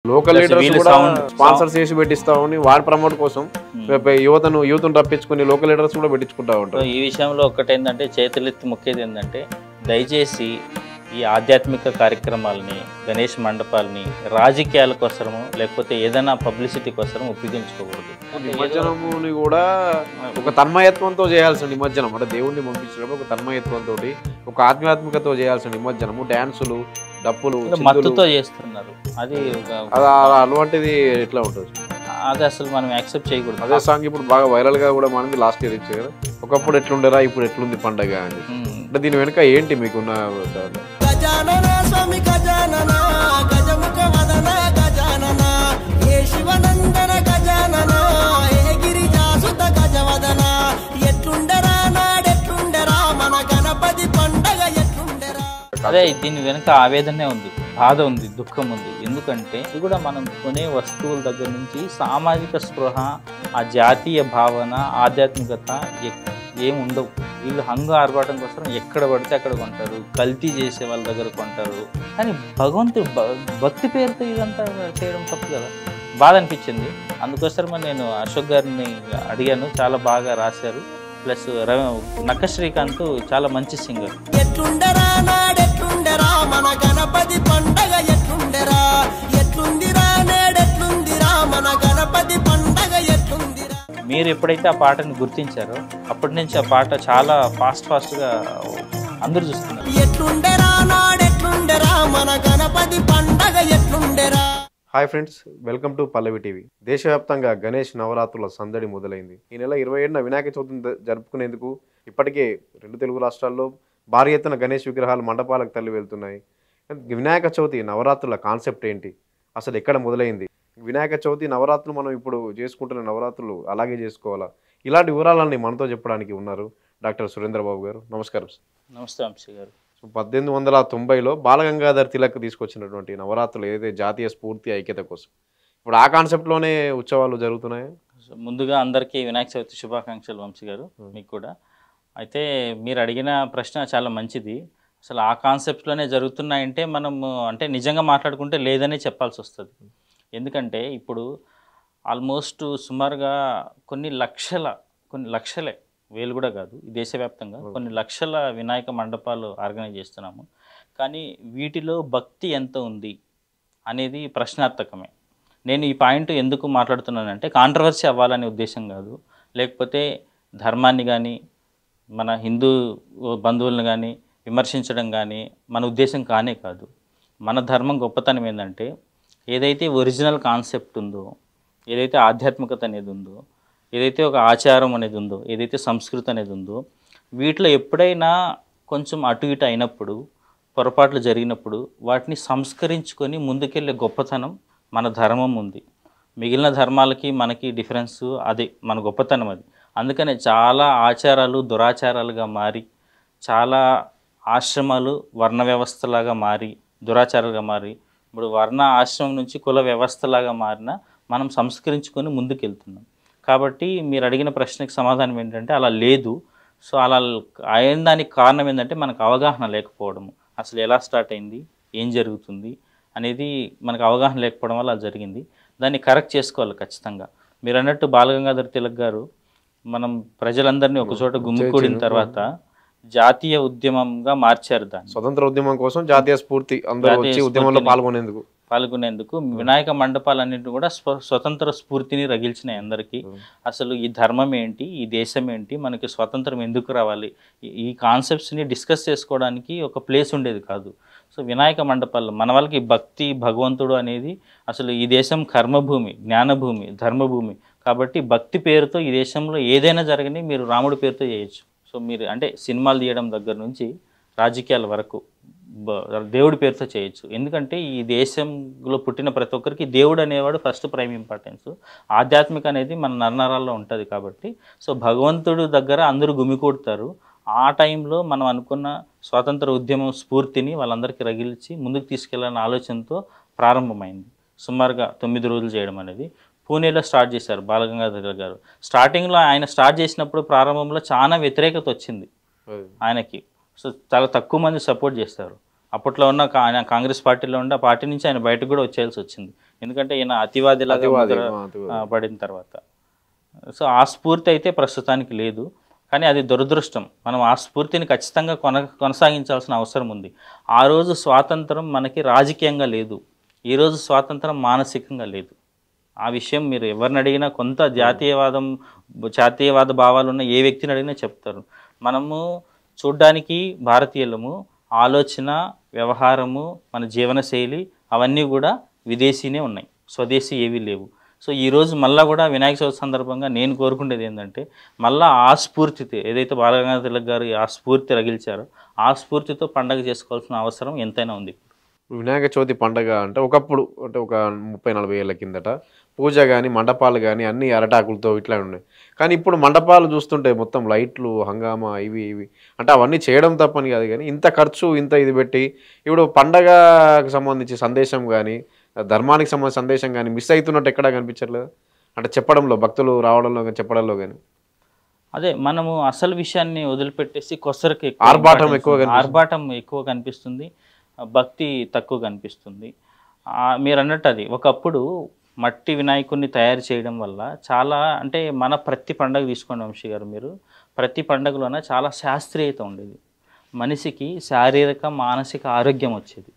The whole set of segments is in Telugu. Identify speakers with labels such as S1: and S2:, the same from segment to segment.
S1: లోకల్ లీడర్స్ కూడా స్పాన్సర్స్ చేసి పెట్టిస్తామని వాడి ప్రమోట్ కోసం యూత్ను రప్పించుకుని లోకల్ లీడర్స్ కూడా పెట్టించుకుంటా ఉంటారు.
S2: ఈ విషయంలో ఒకటి ఏంటంటే చేతులెత్తి మొక్కేది ఏంటంటే దయచేసి ఈ ఆధ్యాత్మిక కార్యక్రమాలని గణేష్ మండపాలని రాజకీయాల కోసము లేకపోతే ఏదైనా పబ్లిసిటీ కోసం ఉపయోగించుకోకూడదు.
S1: నిమజ్జనముని కూడా ఒక తన్మయత్వంతో చేయాల్సిన నిమజ్జనం అంటే దేవుణ్ణి పంపించడం ఒక తన్మయత్వంతో ఒక ఆధ్యాత్మికతో చేయాల్సిన నిమజ్జనము డ్యాన్సులు డప్పులు
S2: మత్తుతో చేస్తున్నారు. అది
S1: అటువంటిది ఎట్లా ఉంటుంది
S2: అది అసలు మనం యాక్సెప్ట్ చేయకూడదు.
S1: అదే సాంగ్ ఇప్పుడు బాగా వైరల్ గా కూడా మనకి లాస్ట్ ఇయర్ ఇచ్చారు కదా, ఒకప్పుడు ఎట్లుండేరా ఇప్పుడు ఎట్లుంది పండగ అని. అంటే దీని వెనుక ఏంటి మీకున్న
S2: అదే దీని వెనుక ఆవేదనే ఉంది, బాధ ఉంది, దుఃఖం ఉంది. ఎందుకంటే ఇది కూడా మనం కొనే వస్తువుల దగ్గర నుంచి సామాజిక స్పృహ, ఆ జాతీయ భావన, ఆధ్యాత్మికత ఏమి ఉండవు. వీళ్ళు హంగు ఆర్భాటం కోసం ఎక్కడ పడితే అక్కడ కొంటారు, కల్తీ చేసే వాళ్ళ దగ్గర కొంటారు. కానీ భగవంతుడు భక్తి పేరుతో ఇదంతా చేయడం తప్పు కదా, బాధ అనిపించింది. అందుకోసమే నేను అశోక్ గారిని అడిగాను, చాలా బాగా రాశారు. ప్లస్ నక్క శ్రీకాంత్ చాలా మంచి సింగర్. మీరు ఎప్పుడైతే ఆ పాటను గుర్తించారో అప్పటి నుంచి ఆ పాట చాలా ఫాస్ట్గా అందరూ చూస్తున్నారు.
S1: Hi friends, welcome to Pallavi TV. దేశవ్యాప్తంగా గణేష్ నవరాత్రుల సందడి మొదలైంది. ఈ నెల 27న వినాయక చవితిని జరుపుకునేందుకు ఇప్పటికే 2 తెలుగు రాష్ట్రాల్లో భారీ ఎత్తున గణేష్ విగ్రహాలు మండపాలకు తరలి వెళ్తున్నాయి. వినాయక చవితి నవరాత్రుల కాన్సెప్ట్ ఏంటి, అసలు ఎక్కడ మొదలైంది, వినాయక చవితి నవరాత్రులు మనం ఇప్పుడు చేసుకుంటున్న నవరాత్రులు అలాగే చేసుకోవాలా, ఇలాంటి వివరాలన్నీ మనతో చెప్పడానికి ఉన్నారు డాక్టర్ సురేంద్రబాబు గారు. నమస్కారం.
S2: నమస్తే వంశీ గారు.
S1: 1890లో బాలగంగాధర్ తిలక్ తీసుకొచ్చినటువంటి నవరాత్రులు ఏదైతే జాతీయ స్ఫూర్తి ఐక్యత కోసం, ఇప్పుడు ఆ కాన్సెప్ట్లోనే ఉత్సవాలు జరుగుతున్నాయి.
S2: ముందుగా అందరికీ వినాయక చవితి శుభాకాంక్షలు వంశీ గారు, మీకు కూడా. అయితే మీరు అడిగిన ప్రశ్న చాలా మంచిది. అసలు ఆ కాన్సెప్ట్లోనే జరుగుతున్నాయంటే మనము అంటే నిజంగా మాట్లాడుకుంటే లేదనే చెప్పాల్సి వస్తుంది. ఎందుకంటే ఇప్పుడు ఆల్మోస్ట్ సుమారుగా కొన్ని లక్షలే, వేలు కూడా కాదు, ఈ దేశవ్యాప్తంగా కొన్ని లక్షల వినాయక మండపాలు ఆర్గనైజ్ చేస్తున్నాము. కానీ వీటిలో భక్తి ఎంత ఉంది అనేది ప్రశ్నార్థకమే. నేను ఈ పాయింట్ ఎందుకు మాట్లాడుతున్నానంటే కాంట్రవర్సీ అవ్వాలనే ఉద్దేశం కాదు, లేకపోతే ధర్మాన్ని కానీ మన హిందూ బంధువులను కానీ విమర్శించడం కానీ మన ఉద్దేశం కానే కాదు. మన ధర్మం గొప్పతనం ఏంటంటే ఏదైతే ఒరిజినల్ కాన్సెప్ట్ ఉందో, ఏదైతే ఆధ్యాత్మికత అనేది ఉందో, ఏదైతే ఒక ఆచారం అనేది ఉందో, ఏదైతే సంస్కృతి అనేది ఉందో, వీటిలో ఎప్పుడైనా కొంచెం అటు ఇటు అయినప్పుడు, పొరపాట్లు జరిగినప్పుడు వాటిని సంస్కరించుకొని ముందుకెళ్ళే గొప్పతనం మన ధర్మం ఉంది. మిగిలిన ధర్మాలకి మనకి డిఫరెన్స్ అదే, మన గొప్పతనం అది. అందుకనే చాలా ఆచారాలు దురాచారాలుగా మారి, చాలా ఆశ్రమాలు వర్ణ వ్యవస్థలాగా మారి దురాచారాలుగా మారి, ఇప్పుడు వర్ణ ఆశ్రమం నుంచి కుల వ్యవస్థలాగా మారిన మనం సంస్కరించుకొని ముందుకెళ్తున్నాం. కాబట్టి మీరు అడిగిన ప్రశ్నకి సమాధానం ఏంటంటే అలా లేదు. సో అలా అయిన దానికి కారణం ఏంటంటే మనకు అవగాహన లేకపోవడము. అసలు ఎలా స్టార్ట్ అయింది, ఏం జరుగుతుంది అనేది మనకు అవగాహన లేకపోవడం వల్ల అది జరిగింది. దాన్ని కరెక్ట్ చేసుకోవాలి ఖచ్చితంగా. మీరు అన్నట్టు బాలగంగాధర్ తిలక్ గారు మనం ప్రజలందరినీ ఒకచోట గుమ్మికూడిన తర్వాత జాతీయ ఉద్యమంగా మార్చారు. దాన్ని స్వతంత్ర ఉద్యమం కోసం జాతీయ స్ఫూర్తి అందరూ వచ్చి ఉద్యమంలో పాల్గొనేందుకు వినాయక మండపాలన్నింటినీ కూడా స్వతంత్ర స్ఫూర్తిని రగిల్చినాయి అందరికీ. అసలు ఈ ధర్మం ఏంటి, ఈ దేశం ఏంటి, మనకి స్వతంత్రం ఎందుకు రావాలి, ఈ కాన్సెప్ట్స్ని డిస్కస్ చేసుకోవడానికి ఒక ప్లేస్ ఉండేది కాదు. సో వినాయక మండపాల్లో మన వాళ్ళకి భక్తి, భగవంతుడు అనేది అసలు ఈ దేశం కర్మభూమి, జ్ఞానభూమి, ధర్మభూమి. కాబట్టి భక్తి పేరుతో ఈ దేశంలో ఏదైనా జరగని మీరు రాముడి పేరుతో చేయొచ్చు. సో మీరు అంటే సినిమాలు తీయడం దగ్గర నుంచి రాజకీయాల వరకు దేవుడి పేరుతో చేయొచ్చు. ఎందుకంటే ఈ దేశంలో పుట్టిన ప్రతి ఒక్కరికి దేవుడు అనేవాడు ఫస్ట్ ప్రైమ్ ఇంపార్టెన్స్. ఆధ్యాత్మిక అనేది మన నరనరాల్లో ఉంటుంది. కాబట్టి సో భగవంతుడు దగ్గర అందరూ గుమికూడతారు. ఆ టైంలో మనం అనుకున్న స్వాతంత్ర ఉద్యమం స్ఫూర్తిని వాళ్ళందరికీ రగిల్చి ముందుకు తీసుకెళ్లాలనే ఆలోచనతో ప్రారంభమైంది. సుమారుగా 9 రోజులు చేయడం అనేది పూణేలో స్టార్ట్ చేశారు బాలగంగాధర్ గారు. స్టార్టింగ్లో ఆయన స్టార్ట్ చేసినప్పుడు ప్రారంభంలో చాలా వ్యతిరేకత వచ్చింది ఆయనకి. సో చాలా తక్కువ మంది సపోర్ట్ చేస్తారు. అప్పట్లో ఉన్న ఆయన కాంగ్రెస్ పార్టీలో ఉండి ఆ పార్టీ నుంచి ఆయన బయటకు కూడా వచ్చేయాల్సి వచ్చింది. ఎందుకంటే ఈయన అతివాదిలాగా పడిన తర్వాత. సో ఆ స్ఫూర్తి అయితే ప్రస్తుతానికి లేదు, కానీ అది దురదృష్టం. మనం ఆ స్ఫూర్తిని ఖచ్చితంగా కొనసాగించాల్సిన అవసరం ఉంది. ఆ రోజు స్వాతంత్రం మనకి రాజకీయంగా లేదు, ఈరోజు స్వాతంత్రం మానసికంగా లేదు. ఆ విషయం మీరు ఎవరిని అడిగినా, కొంత జాతీయవాద భావాలు ఉన్న ఏ వ్యక్తిని అడిగినా చెప్తారు. మనము చూడ్డానికి భారతీయులము, ఆలోచన, వ్యవహారము, మన జీవనశైలి అవన్నీ కూడా విదేశీనే ఉన్నాయి, స్వదేశీ ఏవీ లేవు. సో ఈరోజు మళ్ళీ కూడా వినాయక చవితి సందర్భంగా నేను కోరుకునేది ఏంటంటే, మళ్ళీ ఆ స్ఫూర్తితో ఏదైతే బాలగంగాధర తిలక్ గారు ఆ స్ఫూర్తి రగిల్చారో ఆ స్ఫూర్తితో పండగ చేసుకోవాల్సిన అవసరం ఎంతైనా ఉంది.
S1: వినాయక చవితి పండగ అంటే ఒకప్పుడు, అంటే ఒక 30-40 ఏళ్ళ కిందట పూజ కానీ మండపాలు కానీ అన్నీ అరటాకులతో ఇట్లా ఉన్నాయి. కానీ ఇప్పుడు మండపాలు చూస్తుంటే మొత్తం లైట్లు, హంగామా, ఇవి అంటే అవన్నీ చేయడం తప్పని కాదు, కానీ ఇంత ఖర్చు ఇంత ఇది పెట్టి ఇప్పుడు పండగకు సంబంధించి సందేశం కానీ ధర్మానికి సంబంధించిన సందేశం కానీ మిస్ అవుతున్నట్టు ఎక్కడా కనిపించట్లేదు. అంటే చెప్పడంలో, భక్తులు రావడంలో కానీ చెప్పడంలో కానీ
S2: అదే మనము అసలు విషయాన్ని వదిలిపెట్టేసి కొసరికి
S1: ఆర్భాటం
S2: ఎక్కువ కనిపిస్తుంది, భక్తి తక్కువ కనిపిస్తుంది. మీరు అన్నట్టు అది ఒకప్పుడు మట్టి వినాయకుడిని తయారు చేయడం వల్ల చాలా, అంటే మన ప్రతి పండగ తీసుకోండి వంశీ గారు, మీరు ప్రతి పండగలోన చాలా శాస్త్రీయత ఉండేది, మనిషికి శారీరక మానసిక ఆరోగ్యం వచ్చేది.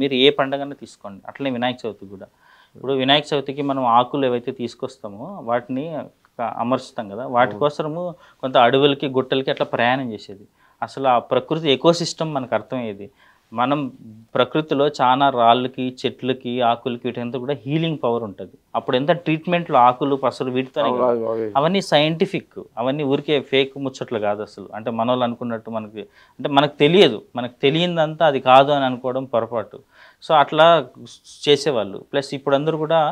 S2: మీరు ఏ పండగన్నా తీసుకోండి, అట్లనే వినాయక చవితి కూడా. ఇప్పుడు వినాయక చవితికి మనం ఆకులు ఏవైతే తీసుకొస్తామో వాటిని అమర్చుతాం కదా, వాటి కోసము కొంత అడవులకి గుట్టలకి అట్లా ప్రయాణం చేసేది. అసలు ఆ ప్రకృతి ఎకోసిస్టమ్ మనకు అర్థమయ్యేది. మనం ప్రకృతిలో చాలా రాళ్ళకి, చెట్లకి, ఆకులకి వీటంతా కూడా హీలింగ్ పవర్ ఉంటుంది. అప్పుడు ఎంత ట్రీట్మెంట్లు, ఆకులు, పసరు వీటితోనే, అవన్నీ సైంటిఫిక్, అవన్నీ ఊరికే ఫేక్ ముచ్చట్లు కాదు అసలు. అంటే మన వాళ్ళు అనుకున్నట్టు మనకు తెలియదు, మనకు తెలియందంతా అది కాదు అని అనుకోవడం పొరపాటు. సో అట్లా చేసేవాళ్ళు. ప్లస్ ఇప్పుడు అందరూ కూడా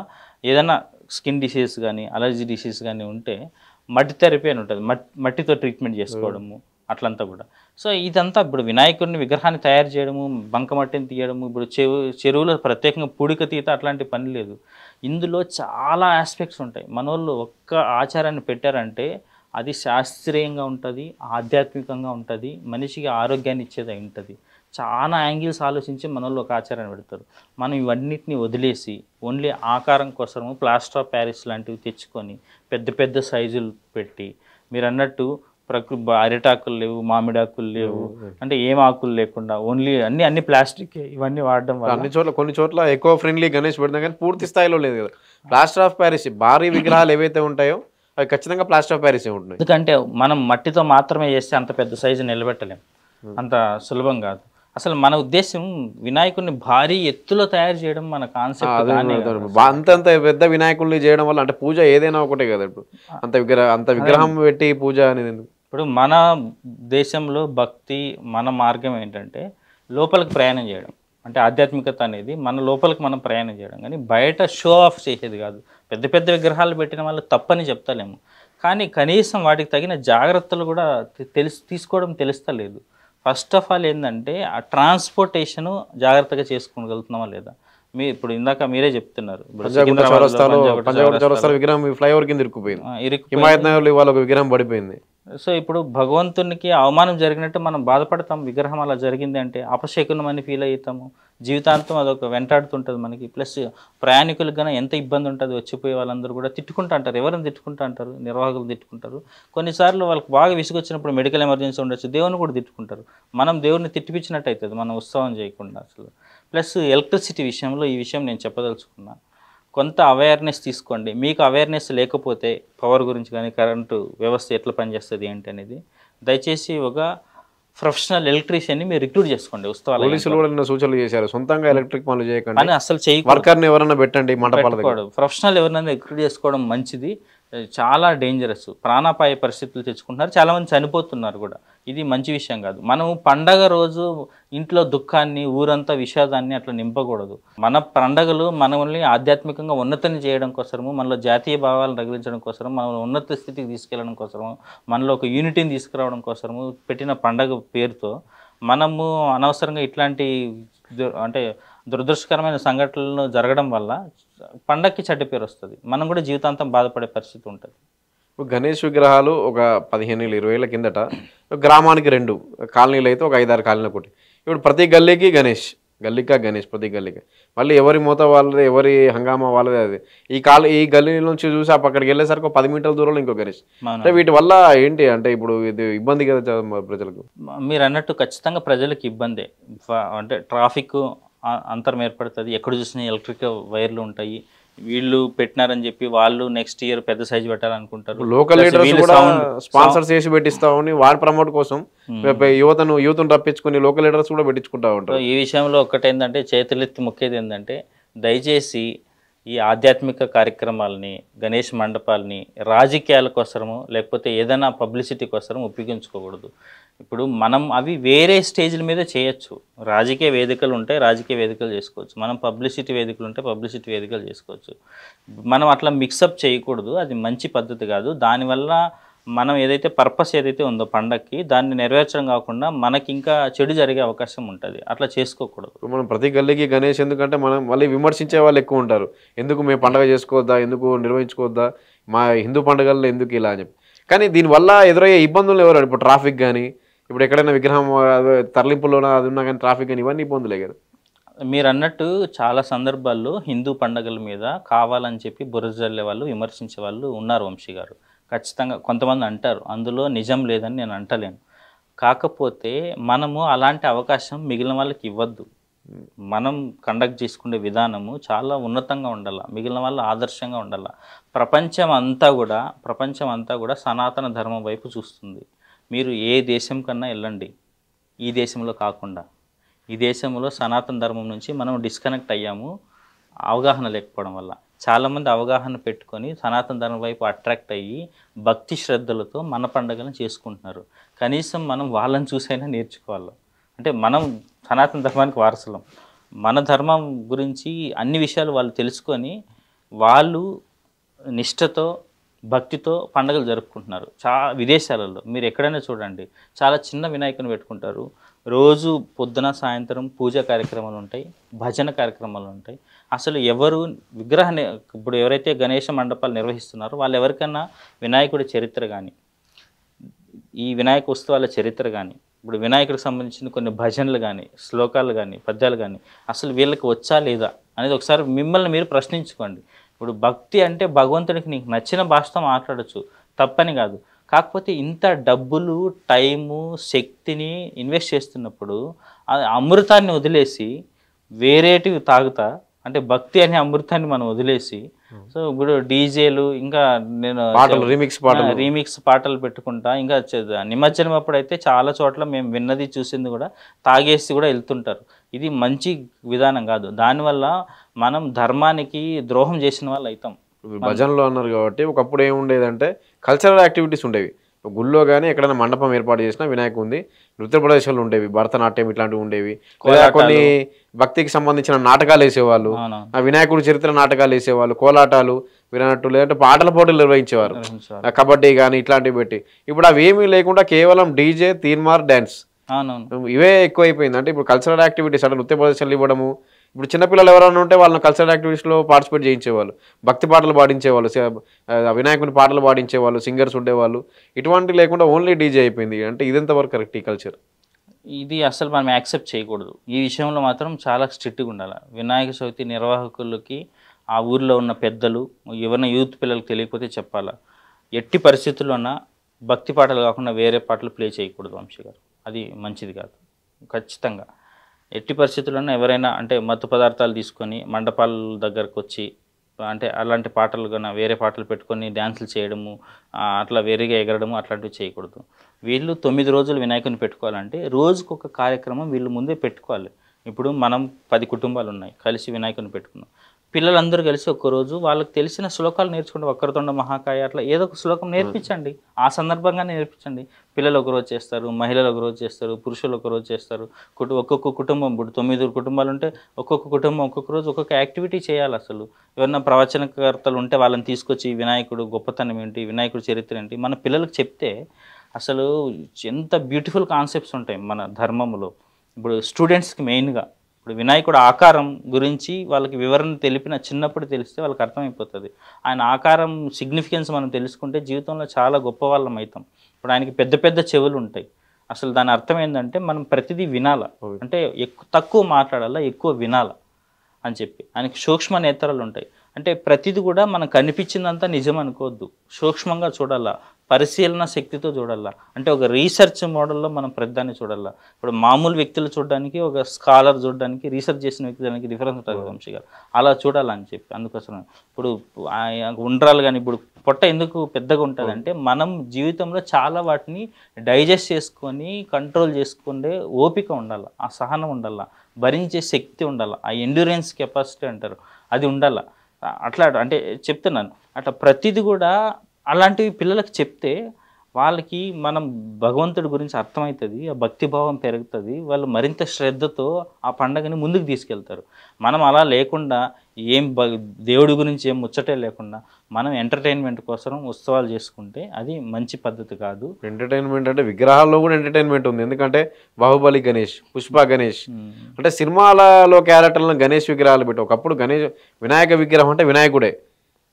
S2: ఏదైనా స్కిన్ డిసీజ్ కానీ అలర్జీ డిసీజ్ కానీ ఉంటే మట్టి థెరపీ అని ఉంటుంది, మట్టితో ట్రీట్మెంట్ చేసుకోవడము అట్లంతా కూడా. సో ఇదంతా ఇప్పుడు వినాయకుడిని విగ్రహాన్ని తయారు చేయడము, బంకమట్టిని తీయడము, ఇప్పుడు చెరువులో ప్రత్యేకంగా పూడిక తీత అట్లాంటి పని లేదు. ఇందులో చాలా ఆస్పెక్ట్స్ ఉంటాయి. మనోళ్ళు ఒక్క ఆచారాన్ని పెట్టారంటే అది శాస్త్రీయంగా ఉంటుంది, ఆధ్యాత్మికంగా ఉంటుంది, మనిషికి ఆరోగ్యాన్ని ఇచ్చేది ఉంటుంది. చాలా యాంగిల్స్ ఆలోచించి మనోళ్ళు ఒక ఆచారాన్ని పెడతారు. మనం ఇవన్నిటిని వదిలేసి ఓన్లీ ఆకారం కోసము ప్లాస్టర్ ఆఫ్ ప్యారిస్ లాంటివి తెచ్చుకొని పెద్ద పెద్ద సైజులు పెట్టి, మీరు అన్నట్టు అరిటాకులు లేవు, మామిడాకులు లేవు, అంటే ఏం ఆకులు లేకుండా ఓన్లీ అన్ని ప్లాస్టిక్ ఇవన్నీ వాడడం వల్ల
S1: కొన్ని చోట్ల ఎకో ఫ్రెండ్లీ గణేష్ పెడతాం, కానీ పూర్తి స్థాయిలో లేదు కదా. ప్లాస్టర్ ఆఫ్ ప్యారిస్ భారీ విగ్రహాలు ఏవైతే ఉంటాయో అవి ఖచ్చితంగా ప్లాస్టర్ ఆఫ్ ప్యారిస్ ఉంటున్నాయి.
S2: ఎందుకంటే మనం మట్టితో మాత్రమే చేస్తే అంత పెద్ద సైజు నిలబెట్టలేం, అంత సులభం కాదు. అసలు మన ఉద్దేశం వినాయకుడిని భారీ ఎత్తులో తయారు చేయడం మన కాన్సెప్ట్.
S1: అంత పెద్ద వినాయకుడిని చేయడం వల్ల, అంటే పూజ ఏదైనా ఒకటే కదా, ఇప్పుడు అంత విగ్రహం పెట్టి పూజ అనేది.
S2: ఇప్పుడు మన దేశంలో భక్తి, మన మార్గం ఏంటంటే లోపలికి ప్రయాణం చేయడం, అంటే ఆధ్యాత్మికత అనేది మన లోపలికి మనం ప్రయాణం చేయడం, కానీ బయట షో ఆఫ్ చేసేది కాదు. పెద్ద పెద్ద విగ్రహాలు పెట్టిన వాళ్ళు తప్పని చెప్తలేము, కానీ కనీసం వాటికి తగిన జాగ్రత్తలు కూడా తీసుకోవడం తెలుస్తలేదు. ఫస్ట్ ఆఫ్ ఆల్ ఏంటంటే ఆ ట్రాన్స్పోర్టేషను జాగ్రత్తగా చేసుకోగలుగుతున్నామా లేదా. ఇప్పుడు ఇందాక మీరే చెప్తున్నారు,
S1: విగ్రహం ఫ్లైఓవర్ కింద ఇరుక్కుపోయింది, హిమాయత్ నగర్లో ఇవాళ ఒక విగ్రహం పడిపోయింది.
S2: సో ఇప్పుడు భగవంతునికి అవమానం జరిగినట్టు మనం బాధపడతాం. విగ్రహం అలా జరిగింది అంటే అపశకునం అని ఫీల్ అవుతాము, జీవితాంతం అదొక వెంటాడుతుంటుంది మనకి. ప్లస్ ప్రయాణికులకు కన్నా ఎంత ఇబ్బంది ఉంటుంది, వచ్చిపోయే వాళ్ళందరూ కూడా తిట్టుకుంటూ అంటారు. ఎవరైనా తిట్టుకుంటూ అంటారు, నిర్వాహకులు తిట్టుకుంటారు. కొన్నిసార్లు వాళ్ళకి బాగా విసుగొచ్చినప్పుడు మెడికల్ ఎమర్జెన్సీ ఉండొచ్చు, దేవుని కూడా తిట్టుకుంటారు. మనం దేవుడిని తిట్టిపించినట్టు అవుతుంది మనం ఉత్సవం చేయకుండా అసలు. ప్లస్ ఎలక్ట్రిసిటీ విషయంలో ఈ విషయం నేను చెప్పదలుచుకున్నా, కొంత అవేర్నెస్ తీసుకోండి. మీకు అవేర్నెస్ లేకపోతే పవర్ గురించి కానీ కరెంటు వ్యవస్థ ఎట్లా పనిచేస్తుంది ఏంటి అనేది, దయచేసి ఒక ప్రొఫెషనల్ ఎలక్ట్రీషియన్ని మీరు రిక్రూట్ చేసుకోండి. ఉత్సవాలు
S1: పోలీసులు కూడా సూచనలు చేశారు, సొంతంగా ఎలక్ట్రిక్ పనులు చేయకండి
S2: అని అసలు చేయకూడదు.
S1: వర్కర్ని ఎవరైనా పెట్టండి,
S2: ప్రొఫెషనల్ ఎవరైనా రిక్రూట్ చేసుకోవడం మంచిది. చాలా డేంజరస్, ప్రాణాపాయ పరిస్థితులు తెచ్చుకుంటున్నారు, చాలామంది చనిపోతున్నారు కూడా. ఇది మంచి విషయం కాదు. మనం పండగ రోజు ఇంట్లో దుఃఖాన్ని, ఊరంతా విషాదాన్ని అట్లా నింపకూడదు. మన పండగలు మనల్ని ఆధ్యాత్మికంగా ఉన్నతిని చేయడం కోసము, మనలో జాతీయ భావాలను రగిలించడం కోసము, మనల్ని ఉన్నత స్థితికి తీసుకెళ్ళడం కోసము, మనలో ఒక యూనిటీని తీసుకురావడం కోసము పెట్టిన పండగ పేరుతో మనము అనవసరంగా ఇట్లాంటి అంటే దురదృష్టకరమైన సంఘటనలు జరగడం వల్ల పండగకి చెడ్డ పేరు వస్తుంది, మనం కూడా జీవితాంతం బాధపడే పరిస్థితి ఉంటుంది.
S1: గణేష్ విగ్రహాలు ఒక 15-20 ఏళ్ళ కిందట గ్రామానికి 2 కాలనీలు అయితే ఒక 5-6 కాలనీలు ఒకటి, ఇప్పుడు ప్రతి గల్లీకి గణేష్, గల్లికా గణేష్ ప్రతి గల్లిక. మళ్ళీ ఎవరి మూత వాళ్ళదే, ఎవరి హంగామా వాళ్ళదే అది. ఈ గల్లీ నుంచి చూసి అక్కడికి వెళ్ళేసరికి 10 మీటర్ల దూరంలో ఇంకో గణేష్. అంటే వీటి వల్ల ఏంటి అంటే ఇప్పుడు ఇది ఇబ్బంది కదా ప్రజలకు.
S2: మీరు అన్నట్టు ఖచ్చితంగా ప్రజలకు ఇబ్బందే. అంటే ట్రాఫిక్ అంతరం ఏర్పడుతుంది. ఎక్కడ చూసినా ఎలక్ట్రిక్ వైర్లు ఉంటాయి. వీళ్ళు పెట్టినారని చెప్పి వాళ్ళు నెక్స్ట్ ఇయర్ పెద్ద సైజు పెట్టాలనుకుంటారు.
S1: లోకల్ లీడర్స్ కూడా స్పాన్సర్ చేసి పెట్టిస్తామని వారి ప్రమోట్ కోసం యూత్ను రప్పించుకుని లోకల్ లీడర్స్ కూడా పెట్టించుకుంటా ఉంటారు.
S2: ఈ విషయంలో ఒక్కటేందంటే చేతులెత్తి మొక్కేది ఏంటంటే దయచేసి ఈ ఆధ్యాత్మిక కార్యక్రమాలని, గణేష్ మండపాలని రాజకీయాల కోసము లేకపోతే ఏదైనా పబ్లిసిటీ కోసం ఉపయోగించుకోకూడదు. ఇప్పుడు మనం అవి వేరే స్టేజ్ల మీద చేయొచ్చు. రాజకీయ వేదికలు ఉంటాయి, రాజకీయ వేదికలు చేసుకోవచ్చు. మనం పబ్లిసిటీ వేదికలు ఉంటే పబ్లిసిటీ వేదికలు చేసుకోవచ్చు. మనం అట్లా మిక్సప్ చేయకూడదు. అది మంచి పద్ధతి కాదు. దానివల్ల మనం ఏదైతే పర్పస్ ఏదైతే ఉందో పండగకి దాన్ని నెరవేర్చడం కాకుండా మనకి ఇంకా చెడు జరిగే అవకాశం ఉంటుంది. అట్లా చేసుకోకూడదు.
S1: మనం ప్రతి గల్లీకి గణేష్ ఎందుకంటే మనం మళ్ళీ విమర్శించే వాళ్ళు ఎక్కువ ఉంటారు. ఎందుకు మేము పండగ చేసుకోవద్దా, ఎందుకు నిర్వహించుకోవద్దా, మా హిందూ పండుగల్లో ఎందుకు ఇలా అని చెప్పి. కానీ దీనివల్ల ఎదురయ్యే ఇబ్బందులు ఎవరు? ఇప్పుడు ట్రాఫిక్ కానీ, ఇప్పుడు ఎక్కడైనా విగ్రహం తరలింపులోన అది ఉన్నా కానీ ట్రాఫిక్ కానీ ఇవన్నీ ఇబ్బందులే కదా.
S2: మీరు అన్నట్టు చాలా సందర్భాల్లో హిందూ పండుగల మీద కావాలని చెప్పి బురద జల్లే వాళ్ళు, విమర్శించే వాళ్ళు ఉన్నారు వంశీ గారు. ఖచ్చితంగా కొంతమంది అంటారు, అందులో నిజం లేదని నేను అంటలేను. కాకపోతే మనము అలాంటి అవకాశం మిగిలిన వాళ్ళకి ఇవ్వద్దు. మనం కండక్ట్ చేసుకునే విధానము చాలా ఉన్నతంగా ఉండాలి, మిగిలిన వాళ్ళ ఆదర్శంగా ఉండాలి. ప్రపంచం అంతా కూడా సనాతన ధర్మం వైపు చూస్తుంది. మీరు ఏ దేశం కన్నా వెళ్ళండి, ఈ దేశంలో కాకుండా. ఈ దేశంలో సనాతన ధర్మం నుంచి మనం డిస్కనెక్ట్ అయ్యాము అవగాహన లేకపోవడం వల్ల. చాలామంది అవగాహన పెట్టుకొని సనాతన ధర్మం వైపు అట్రాక్ట్ అయ్యి భక్తి శ్రద్ధలతో మన పండుగలను చేసుకుంటున్నారు. కనీసం మనం వాళ్ళని చూసైనా నేర్చుకోవాలి. అంటే మనం సనాతన ధర్మానికి వారసులం. మన ధర్మం గురించి అన్ని విషయాలు వాళ్ళు తెలుసుకొని వాళ్ళు నిష్ఠతో భక్తితో పండుగలు జరుపుకుంటున్నారు. విదేశాలలో మీరు ఎక్కడైనా చూడండి, చాలా చిన్న వినాయకుని పెట్టుకుంటారు. రోజు పొద్దున సాయంత్రం పూజా కార్యక్రమాలు ఉంటాయి, భజన కార్యక్రమాలు ఉంటాయి. అసలు ఎవరు విగ్రహాన్ని ఇప్పుడు ఎవరైతే గణేష మండపాలు నిర్వహిస్తున్నారో వాళ్ళు ఎవరికైనా వినాయకుడి చరిత్ర కానీ, ఈ వినాయక ఉత్సవాల చరిత్ర కానీ, ఇప్పుడు వినాయకుడికి సంబంధించిన కొన్ని భజనలు కానీ, శ్లోకాలు కానీ, పద్యాలు కానీ అసలు వీళ్ళకి వచ్చా లేదా అనేది ఒకసారి మిమ్మల్ని మీరు ప్రశ్నించుకోండి. ఇప్పుడు భక్తి అంటే భగవంతుడికి నీకు నచ్చిన భాషతో మాట్లాడచ్చు, తప్పని కాదు. కాకపోతే ఇంత డబ్బులు, టైము, శక్తిని ఇన్వెస్ట్ చేస్తున్నప్పుడు అమృతాన్ని వదిలేసి వేరేటివి తాగుతా, అంటే భక్తి అనే అమృతాన్ని మనం వదిలేసి, సో ఇప్పుడు డీజేలు ఇంకా నేను రీమిక్స్ పాటలు పెట్టుకుంటా, ఇంకా నిమజ్జనం అప్పుడు అయితే చాలా చోట్ల మేము విన్నది చూసింది కూడా తాగేసి కూడా వెళ్తుంటారు. ఇది మంచి విధానం కాదు. దానివల్ల మనం ధర్మానికి ద్రోహం చేసిన వాళ్ళు అవుతాం.
S1: భజనలో అన్నారు కాబట్టి ఒకప్పుడు ఏముండేదంటే కల్చరల్ యాక్టివిటీస్ ఉండేవి. గుళ్ళో కానీ ఎక్కడైనా మండపం ఏర్పాటు చేసినా వినాయకు ఉంది, నృత్య ప్రదర్శనలు ఉండేవి, భరతనాట్యం ఇట్లాంటివి ఉండేవి. కొన్ని భక్తికి సంబంధించిన నాటకాలు వేసేవాళ్ళు, వినాయకుడి చరిత్ర నాటకాలు వేసేవాళ్ళు, కోలాటాలు వినట్టు, లేదంటే పాటల పోటీలు నిర్వహించేవారు, కబడ్డీ కానీ ఇట్లాంటివి పెట్టి. ఇప్పుడు అవి ఏమీ లేకుండా కేవలం డీజే, తీన్మార్, డ్యాన్స్ ఇవే ఎక్కువైపోయింది. అంటే ఇప్పుడు కల్చరల్ యాక్టివిటీస్ అంటే నృత్య ప్రదర్శనలు ఇవ్వడము. ఇప్పుడు చిన్నపిల్లలు ఎవరైనా ఉంటే వాళ్ళని కల్చరల్ యాక్టివిటీస్లో పార్టిసిపేట్ చేయించేవాళ్ళు, భక్తి పాటలు పాడించేవాళ్ళు, వినాయకుని పాటలు పాడించేవాళ్ళు, సింగర్స్ ఉండేవాళ్ళు. ఇటువంటి లేకుండా ఓన్లీ డీజే అయిపోయింది. అంటే ఇదెంతవరకు కరెక్ట్ ఈ కల్చర్?
S2: ఇది అసలు మనం యాక్సెప్ట్ చేయకూడదు. ఈ విషయంలో మాత్రం చాలా స్ట్రిక్ట్గా ఉండాలి. వినాయక చవితి నిర్వాహకులకి ఆ ఊర్లో ఉన్న పెద్దలు ఎవరైనా యూత్ పిల్లలకు తెలియకపోతే చెప్పాలా, ఎట్టి పరిస్థితుల్లోన భక్తి పాటలు కాకుండా వేరే పాటలు ప్లే చేయకూడదు వంశీ గారు. అది మంచిది కాదు. ఖచ్చితంగా ఎట్టి పరిస్థితుల్లోనే ఎవరైనా అంటే మత్తు పదార్థాలు తీసుకొని మండపాల దగ్గరకు వచ్చి అంటే అలాంటి పాటలు కన్నా వేరే పాటలు పెట్టుకొని డ్యాన్సులు చేయడము, అట్లా వేరేగా ఎగరడము అట్లాంటివి చేయకూడదు. వీళ్ళు 9 రోజులు వినాయకుని పెట్టుకోవాలంటే రోజుకొక కార్యక్రమం వీళ్ళు ముందే పెట్టుకోవాలి. ఇప్పుడు మనం 10 కుటుంబాలు ఉన్నాయి, కలిసి వినాయకుని పెట్టుకున్నాం. పిల్లలందరూ కలిసి ఒక్కరోజు వాళ్ళకి తెలిసిన శ్లోకాలు నేర్చుకుంటే, వక్రతుండ మహాకాయ అట్లా ఏదో ఒక శ్లోకం నేర్పించండి. ఆ సందర్భంగానే నేర్పించండి. పిల్లలు ఒకరోజు చేస్తారు, మహిళలు ఒకరోజు చేస్తారు, పురుషులు ఒకరోజు చేస్తారు. ఒక్కొక్క కుటుంబం, ఇప్పుడు 9 కుటుంబాలు ఉంటే ఒక్కొక్క కుటుంబం ఒక్కొక్క రోజు ఒక్కొక్క యాక్టివిటీ చేయాలి. అసలు ఎవరన్నా ప్రవచనకర్తలు ఉంటే వాళ్ళని తీసుకొచ్చి వినాయకుడు గొప్పతనం ఏంటి, వినాయకుడు చరిత్ర ఏంటి మన పిల్లలకు చెప్తే అసలు ఎంత బ్యూటిఫుల్ కాన్సెప్ట్స్ ఉంటాయి మన ధర్మంలో. ఇప్పుడు స్టూడెంట్స్కి మెయిన్గా ఇప్పుడు వినాయకుడు ఆకారం గురించి వాళ్ళకి వివరణ తెలిపిన చిన్నప్పుడు తెలిస్తే వాళ్ళకి అర్థమైపోతుంది. ఆయన ఆకారం సిగ్నిఫికెన్స్ మనం తెలుసుకుంటే జీవితంలో చాలా గొప్ప వాళ్ళం అవుతాం. ఇప్పుడు ఆయనకి పెద్ద పెద్ద చెవులు ఉంటాయి, అసలు దాని అర్థం ఏంటంటే మనం ప్రతిదీ వినాలా, అంటే తక్కువ మాట్లాడాలా, ఎక్కువ వినాలా అని చెప్పి. ఆయనకి సూక్ష్మ నేత్రాలు ఉంటాయి. అంటే ప్రతిది కూడా మనకు కనిపించిందంతా నిజం అనుకోవద్దు, సూక్ష్మంగా చూడాలా, పరిశీలన శక్తితో చూడాలా. అంటే ఒక రీసెర్చ్ మోడల్లో మనం ప్రతిదాన్ని చూడాలా. ఇప్పుడు మామూలు వ్యక్తులు చూడడానికి, ఒక స్కాలర్ చూడడానికి, రీసెర్చ్ చేసిన వ్యక్తి దానికి డిఫరెన్స్ ఉంటుంది వంశీ గారు. అలా చూడాలని చెప్పి. అందుకోసం ఇప్పుడు ఉండ్రాలు కానీ, ఇప్పుడు పొట్ట ఎందుకు పెద్దగా ఉంటుంది అంటే మనం జీవితంలో చాలా వాటిని డైజెస్ట్ చేసుకొని కంట్రోల్ చేసుకునే ఓపిక ఉండాలి, ఆ సహనం ఉండాలి, భరించే శక్తి ఉండాలి, ఆ ఎండ్యూరెన్స్ కెపాసిటీ అంటారు అది ఉండాలి. అట్లా అంటే చెప్తున్నాను. అట్లా ప్రతిది కూడా అలాంటివి పిల్లలకు చెప్తే వాళ్ళకి మనం భగవంతుడి గురించి అర్థమవుతుంది, ఆ భక్తిభావం పెరుగుతుంది, వాళ్ళు మరింత శ్రద్ధతో ఆ పండగని ముందుకు తీసుకెళ్తారు. మనం అలా లేకుండా దేవుడి గురించి ఏం ముచ్చటే లేకుండా మనం ఎంటర్టైన్మెంట్ కోసం ఉత్సవాలు చేసుకుంటే అది మంచి పద్ధతి కాదు.
S1: ఎంటర్టైన్మెంట్ అంటే విగ్రహాల్లో కూడా ఎంటర్టైన్మెంట్ ఉంది. ఎందుకంటే బాహుబలి గణేష్, పుష్ప గణేష్, అంటే సినిమాలలో క్యారెక్టర్లను గణేష్ విగ్రహాలు పెట్టి, ఒకప్పుడు వినాయక విగ్రహం అంటే వినాయకుడే,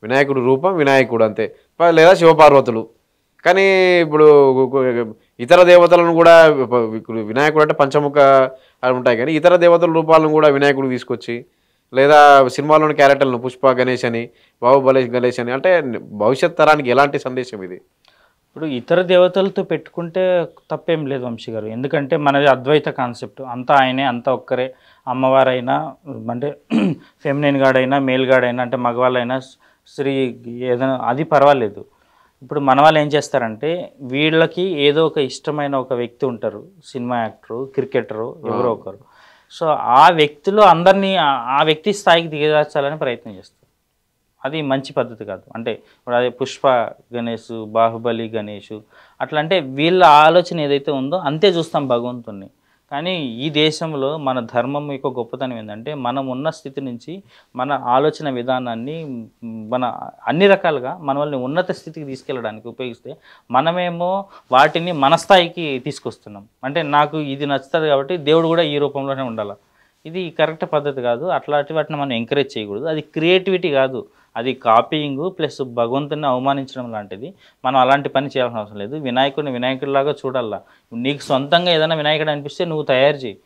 S1: వినాయకుడు రూపం వినాయకుడు అంతే, లేదా శివపార్వతులు. కానీ ఇప్పుడు ఇతర దేవతలను కూడా, వినాయకుడు అంటే పంచముఖ ఉంటాయి, కానీ ఇతర దేవతల రూపాలను కూడా వినాయకుడు తీసుకొచ్చి, లేదా సినిమాలోని క్యారెక్టర్లను పుష్ప గణేష్ అని, బాహుబలి గణేష్ అని, అంటే భవిష్యత్ తరానికి ఎలాంటి సందేశం ఇది?
S2: ఇప్పుడు ఇతర దేవతలతో పెట్టుకుంటే తప్పేం లేదు వంశీ గారు, ఎందుకంటే మనది అద్వైత కాన్సెప్ట్, అంతా ఆయనే, అంతా ఒక్కరే. అమ్మవారైనా, అంటే ఫెమినైన్ గాడైనా, మేల్ గాడైనా, అంటే మగవాళ్ళైనా, స్త్రీ ఏదైనా, అది పర్వాలేదు. ఇప్పుడు మన వాళ్ళు ఏం చేస్తారంటే వీళ్ళకి ఏదో ఒక ఇష్టమైన ఒక వ్యక్తి ఉంటారు, సినిమా యాక్టరు, క్రికెటరు, ఎవరో ఒకరు. సో ఆ వ్యక్తిలో అందరినీ ఆ వ్యక్తి స్థాయికి దిగజార్చాలని ప్రయత్నం చేస్తారు. అది మంచి పద్ధతి కాదు. అంటే ఇప్పుడు అదే పుష్ప గణేష్, బాహుబలి గణేష్, అట్లా అంటే వీళ్ళ ఆలోచన ఏదైతే ఉందో అంతే చూస్తాం భగవంతుణ్ణి. కానీ ఈ దేశంలో మన ధర్మం యొక్క గొప్పతనం ఏంటంటే మనం ఉన్న స్థితి నుంచి మన ఆలోచన విధానాన్ని మన అన్ని రకాలుగా మన వాళ్ళని ఉన్నత స్థితికి తీసుకెళ్ళడానికి ఉపయోగిస్తే మనమేమో వాటిని మన స్థాయికి తీసుకొస్తున్నాం. అంటే నాకు ఇది నచ్చుతుంది కాబట్టి దేవుడు కూడా ఈ రూపంలోనే ఉండాలి, ఇది కరెక్ట్ పద్ధతి కాదు. అట్లాంటి వాటిని మనం ఎంకరేజ్ చేయకూడదు. అది క్రియేటివిటీ కాదు, అది కాపీయింగ్ ప్లస్ భగవంతుని అవమానించడం లాంటిది. మనం అలాంటి పని చేయాల్సిన అవసరం లేదు. వినాయకుడిని వినాయకుడిలాగా చూడాలా. నీకు సొంతంగా ఏదైనా వినాయకుడు అనిపిస్తే నువ్వు తయారు చేయి.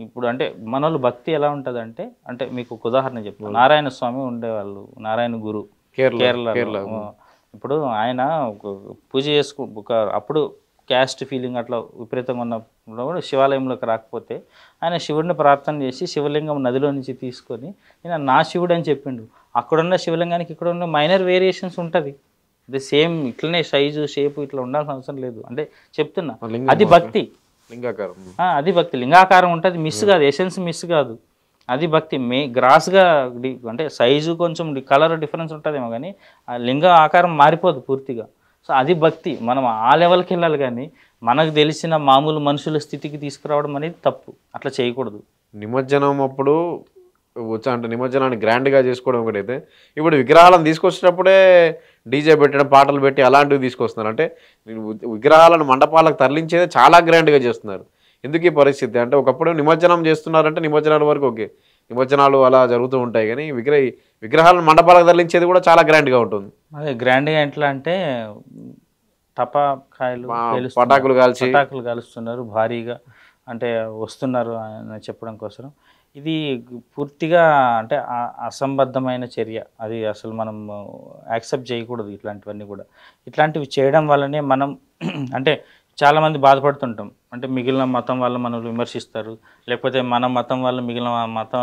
S2: ఇప్పుడు అంటే మన వాళ్ళు భక్తి ఎలా ఉంటుంది అంటే మీకు ఒక ఉదాహరణ చెప్తాను. నారాయణ స్వామి ఉండేవాళ్ళు, నారాయణ గురు, కేరళలో. ఇప్పుడు ఆయన పూజ అప్పుడు క్యాస్ట్ ఫీలింగ్ అట్లా విపరీతంగా ఉన్నప్పుడు కూడా శివాలయంలోకి రాకపోతే ఆయన శివుడిని ప్రార్థన చేసి శివలింగం నదిలో నుంచి తీసుకొని నేను నా శివుడు అని చెప్పిండు. అక్కడున్న శివలింగానికి ఇక్కడ ఉన్న మైనర్ వేరియేషన్స్ ఉంటుంది, అది సేమ్ ఇట్లనే సైజు షేపు ఇట్లా ఉండాల్సిన అవసరం లేదు. అంటే చెప్తున్నా అది భక్తి, అది భక్తి. లింగాకారం ఉంటుంది, మిస్ కాదు, ఎసెన్స్ మిస్ కాదు, అది భక్తి. గ్రాస్గా అంటే సైజు కొంచెం కలర్ డిఫరెన్స్ ఉంటుందేమో కానీ ఆ లింగ ఆకారం మారిపోదు పూర్తిగా. సో అది భక్తి. మనం ఆ లెవెల్కి వెళ్ళాలి, కానీ మనకు తెలిసిన మామూలు మనుషుల స్థితికి తీసుకురావడం అనేది తప్పు, అట్లా చేయకూడదు.
S1: నిమజ్జనం అప్పుడు అంటే నిమజ్జనాన్ని గ్రాండ్గా చేసుకోవడం ఒకటైతే, ఇప్పుడు విగ్రహాలను తీసుకొచ్చినప్పుడే డీజే పెట్టడం, పాటలు పెట్టి అలాంటివి తీసుకొస్తున్నారు. అంటే విగ్రహాలను మండపాలకు తరలించేదే చాలా గ్రాండ్గా చేస్తున్నారు. ఎందుకు ఈ పరిస్థితి అంటే, ఒకప్పుడు నిమజ్జనం చేస్తున్నారంటే నిమజ్జనాల వరకు ఓకే, నిమజ్జనాలు అలా జరుగుతూ ఉంటాయి, కానీ విగ్రహాలను మండపాలకు తరలించేది కూడా చాలా గ్రాండ్గా ఉంటుంది.
S2: అదే గ్రాండ్గా ఎట్లా అంటే టపాకాయలు,
S1: పటాకులు
S2: కాలుస్తున్నారు భారీగా, అంటే వస్తున్నారు అని చెప్పడం కోసం. ఇది పూర్తిగా అంటే అసంబద్ధమైన చర్య, అది అసలు మనం యాక్సెప్ట్ చేయకూడదు. ఇట్లాంటివన్నీ కూడా ఇట్లాంటివి చేయడం వల్లనే మనం అంటే చాలామంది బాధపడుతుంటాం. అంటే మిగిలిన మతం వాళ్ళు మనల్ని విమర్శిస్తారు, లేకపోతే మన మతం వాళ్ళు మిగిలిన మతం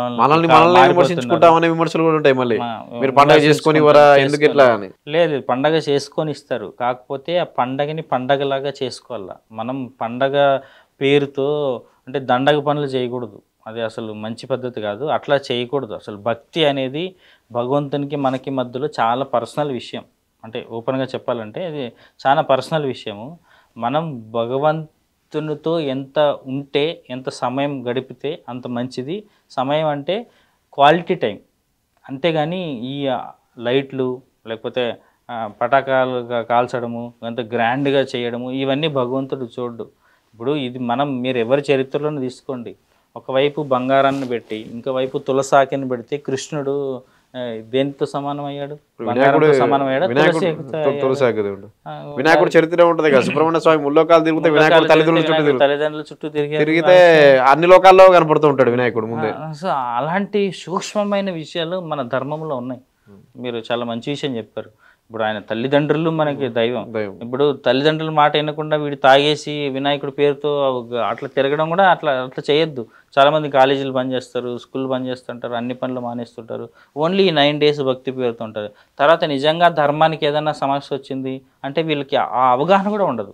S1: విమర్శలు కూడా ఉంటాయి. మళ్ళీ మీరు పండగ చేసుకొని ఎందుకు ఇట్లా అని
S2: లేదు, పండగ చేసుకొని ఇస్తారు. కాకపోతే ఆ పండగని పండగలాగా చేసుకోవాలా. మనం పండగ పేరుతో అంటే దండగ పనులు చేయకూడదు, అది అసలు మంచి పద్ధతి కాదు. అట్లా చేయకూడదు. అసలు భక్తి అనేది భగవంతునికి మనకి మధ్యలో చాలా పర్సనల్ విషయం. అంటే ఓపెన్గా చెప్పాలంటే ఇది చాలా పర్సనల్ విషయము. మనం భగవంతునితో ఎంత ఉంటే, ఎంత సమయం గడిపితే అంత మంచిది. సమయం అంటే క్వాలిటీ టైం, అంతేగాని ఈ లైట్లు లేకపోతే పటాకాలుగా కాల్చడము, అంత గ్రాండ్గా చేయడము, ఇవన్నీ భగవంతుడు చూడు. ఇప్పుడు ఇది మీరు ఎవరి చరిత్రలోనే తీసుకోండి, ఒకవైపు బంగారాన్ని పెట్టి ఇంకోవైపు తులసాకిని పెడితే కృష్ణుడు దేనితో సమానం అయ్యాడు?
S1: వినాయకుడు
S2: బంగారంతో సమానం అయ్యాడు,
S1: తులసి దేవుడు. వినాయకుడు చరిత్ర ఉంటది కదా, సుబ్రహ్మణ్య స్వామి ముల్లోకాలు తిరిగితే వినాయకుడు
S2: తల్లిదండ్రుల చుట్టూ
S1: తిరిగితే అన్ని లోకాల్లో కనపడుతూ ఉంటాడు వినాయకుడు ముందే.
S2: సో అలాంటి సూక్ష్మమైన విషయాలు మన ధర్మంలో ఉన్నాయి. మీరు చాలా మంచి విషయం చెప్పారు. ఇప్పుడు ఆయన తల్లిదండ్రులు మనకి దైవం. ఇప్పుడు తల్లిదండ్రుల మాట వినకుండా వీడు తాగేసి వినాయకుడి పేరుతో అట్లా తిరగడం కూడా అట్లా చేయొద్దు. చాలామంది కాలేజీలు బంద్ చేస్తారు, స్కూల్ బంద్ చేస్తుంటారు, అన్ని పనులు మానేస్తుంటారు. ఓన్లీ 9 days భక్తి పేరుతో ఉంటారు. తర్వాత నిజంగా ధర్మానికి ఏదైనా సమస్య వచ్చింది అంటే వీళ్ళకి ఆ అవగాహన కూడా ఉండదు.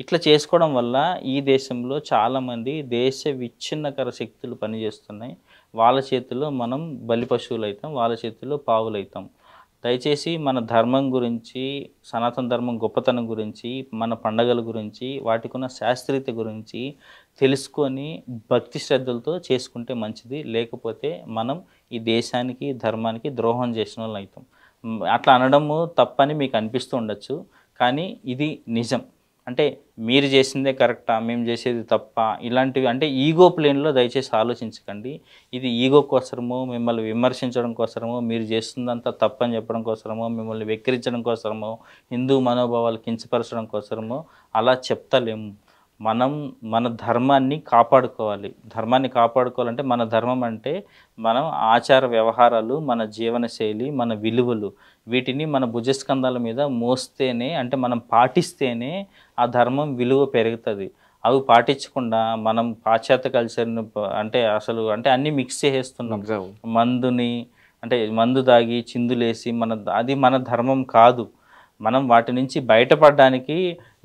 S2: ఇట్లా చేసుకోవడం వల్ల ఈ దేశంలో చాలామంది దేశ విచ్ఛిన్నకర శక్తులు పనిచేస్తున్నాయి. వాళ్ళ చేతుల్లో మనం బలి పశువులు అవుతాం, వాళ్ళ చేతుల్లో పావులు అవుతాం. దయచేసి మన ధర్మం గురించి, సనాతన ధర్మం గొప్పతనం గురించి, మన పండగల గురించి, వాటికున్న శాస్త్రీయత గురించి తెలుసుకొని భక్తి శ్రద్ధలతో చేసుకుంటే మంచిది. లేకపోతే మనం ఈ దేశానికి ధర్మానికి ద్రోహం చేసిన వాళ్ళు అవుతాం. అట్లా అనడము తప్పని మీకు అనిపిస్తూ ఉండొచ్చు, కానీ ఇది నిజం. అంటే మీరు చేసిందే కరెక్టా, మేము చేసేది తప్ప, ఇలాంటివి అంటే ఈగో ప్లేన్లో దయచేసి ఆలోచించకండి. ఇది ఈగో కోసమో, మిమ్మల్ని విమర్శించడం కోసమో, మీరు చేస్తుందంతా తప్పని చెప్పడం కోసమో, మిమ్మల్ని వెక్కిరించడం కోసమో, హిందూ మనోభావాలు కించపరచడం కోసమో అలా చెప్తలేము. మనం మన ధర్మాన్ని కాపాడుకోవాలి. ధర్మాన్ని కాపాడుకోవాలంటే మన ధర్మం అంటే మనం ఆచార వ్యవహారాలు, మన జీవనశైలి, మన విలువలు, వీటిని మన భుజస్కంధాల మీద మోస్తేనే, అంటే మనం పాటిస్తేనే ఆ ధర్మం విలువ పెరుగుతుంది. అవి పాటించకుండా మనం పాశ్చాత్య కల్చర్ను అంటే అన్నీ మిక్స్ చేసేస్తున్నాం. మందు దాగి చిందులేసి అది మన ధర్మం కాదు. మనం వాటి నుంచి బయటపడడానికి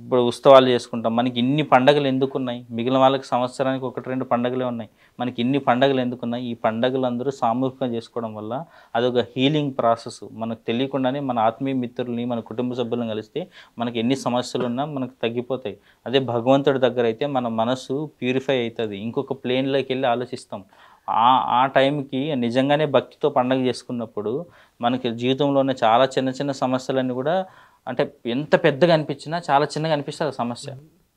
S2: ఇప్పుడు ఉత్సవాలు చేసుకుంటాం. మనకి ఇన్ని పండగలు ఎందుకున్నాయి? మిగిలిన వాళ్ళకి సంవత్సరానికి 1-2 పండుగలే ఉన్నాయి. మనకి ఇన్ని పండుగలు ఎందుకున్నాయి? ఈ పండుగలు అందరూ సామూహికంగా చేసుకోవడం వల్ల అదొక హీలింగ్ ప్రాసెస్. మనకు తెలియకుండానే మన ఆత్మీయ మిత్రుల్ని, మన కుటుంబ సభ్యులను కలిస్తే మనకి ఎన్ని సమస్యలు ఉన్నా మనకు తగ్గిపోతాయి. అదే భగవంతుడి దగ్గర అయితే మన మనసు ప్యూరిఫై అవుతుంది. ఇంకొక ప్లేన్లోకి వెళ్ళి ఆలోచిస్తాం. ఆ టైంకి నిజంగానే భక్తితో పండగ చేసుకున్నప్పుడు మనకి జీవితంలో ఉన్న చాలా చిన్న చిన్న సమస్యలన్నీ కూడా, అంటే ఎంత పెద్దగా అనిపించినా చాలా చిన్నగా అనిపిస్తుంది సమస్య.